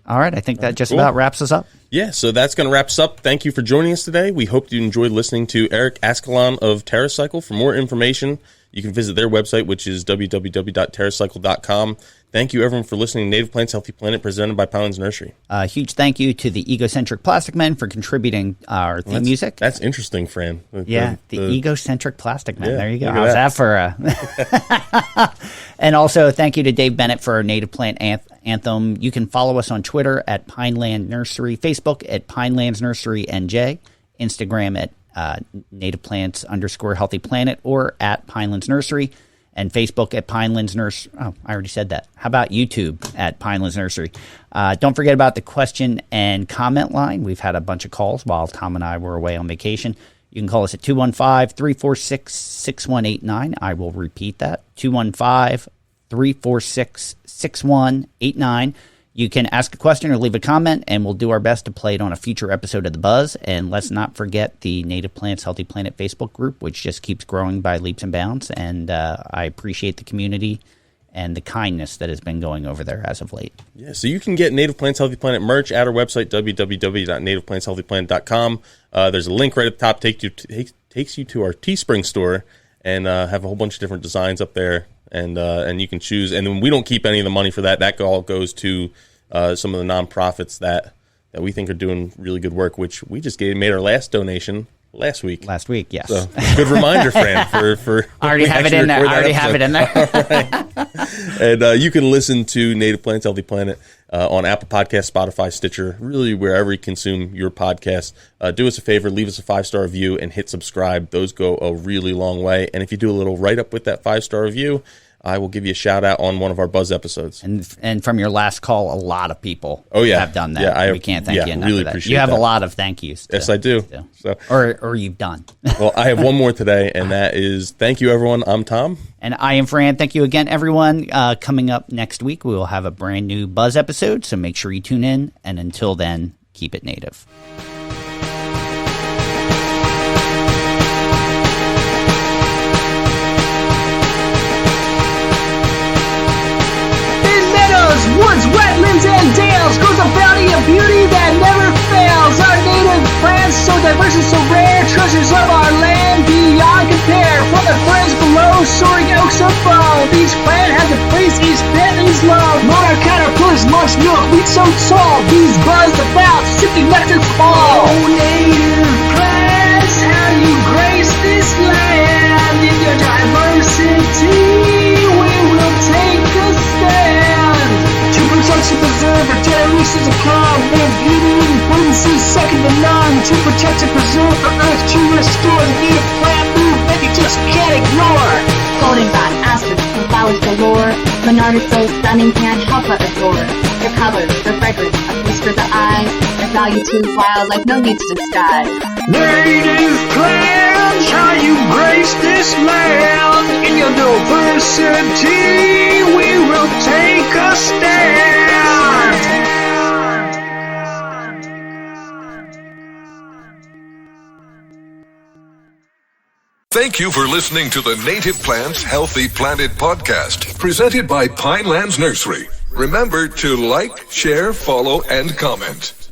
All right. I think that just about wraps us up. Yeah. So that's going to wrap us up. Thank you for joining us today. We hope you enjoyed listening to Eric Ascalon of TerraCycle. For more information, you can visit their website, which is www.terracycle.com. Thank you, everyone, for listening to Native Plants, Healthy Planet, presented by Pinelands Nursery. A huge thank you to the Egocentric Plastic Men for contributing our theme music. That's interesting, Fran. The Egocentric Plastic Men. There you go. How's that for a... And also, thank you to Dave Bennett for our Native Plant Anthem. You can follow us on Twitter at Pineland Nursery, Facebook at Pinelands Nursery NJ, Instagram at Native Plants _Healthy Planet, or at Pinelands Nursery, and Facebook at Pinelands Nursery. Oh, I already said that. How about YouTube at Pinelands Nursery? Don't forget about the question and comment line. We've had a bunch of calls while Tom and I were away on vacation. You can call us at 215-346-6189. I will repeat that, 215-346-6189. You can ask a question or leave a comment, and we'll do our best to play it on a future episode of The Buzz. And let's not forget the Native Plants Healthy Planet Facebook group, which just keeps growing by leaps and bounds. And I appreciate the community and the kindness that has been going over there as of late. Yeah, so you can get Native Plants Healthy Planet merch at our website, www.nativeplantshealthyplanet.com. There's a link right at the top, takes you to our Teespring store, and have a whole bunch of different designs up there. And you can choose, and then we don't keep any of the money for that. That all goes to some of the nonprofits that we think are doing really good work, which we just made our last donation last week. Yes. So, good reminder, Fran. For I already have it in there. And you can listen to Native Plants Healthy Planet on Apple Podcasts, Spotify, Stitcher, really wherever you consume your podcast. Do us a favor, leave us a 5-star review, and hit subscribe. Those go a really long way. And if you do a little write-up with that 5-star review, I will give you a shout out on one of our Buzz episodes. And from your last call, a lot of people have done that. Yeah, we can't thank you enough really for that. appreciate You have that. a lot of thank yous. Yes, I do. So, or you've done. Well, I have one more today, and that is thank you, everyone. I'm Tom. And I am Fran. Thank you again, everyone. Coming up next week, we will have a brand new Buzz episode, so make sure you tune in. And until then, keep it native. Woods, wetlands, and dales grows a bounty of beauty that never fails. Our native plants, so diverse and so rare, treasures of our land beyond compare. From the ferns below, soaring oaks above, each plant has a place, each family's love. Monarch caterpillars launch milk, wheat so tall, bees buzz about, sipping nectar fall. Oh, native plants, how you grace this land. In your diversity, we will take a stand. To preserve our generations of calm, their beauty and potency second to none. To protect and preserve the earth, to restore the native plant movement you just can't ignore. Goldenrod, asters, and flowers galore. Monarch is so stunning, can't help but adore. Their colors, their fragrance, a feast for the eyes. Their value to wildlife, no need to disguise. Native plants, how you grace this land. In your diversity, we will take a stand. Thank you for listening to the Native Plants Healthy Planet podcast, presented by Pinelands Nursery. Remember to like, share, follow, and comment.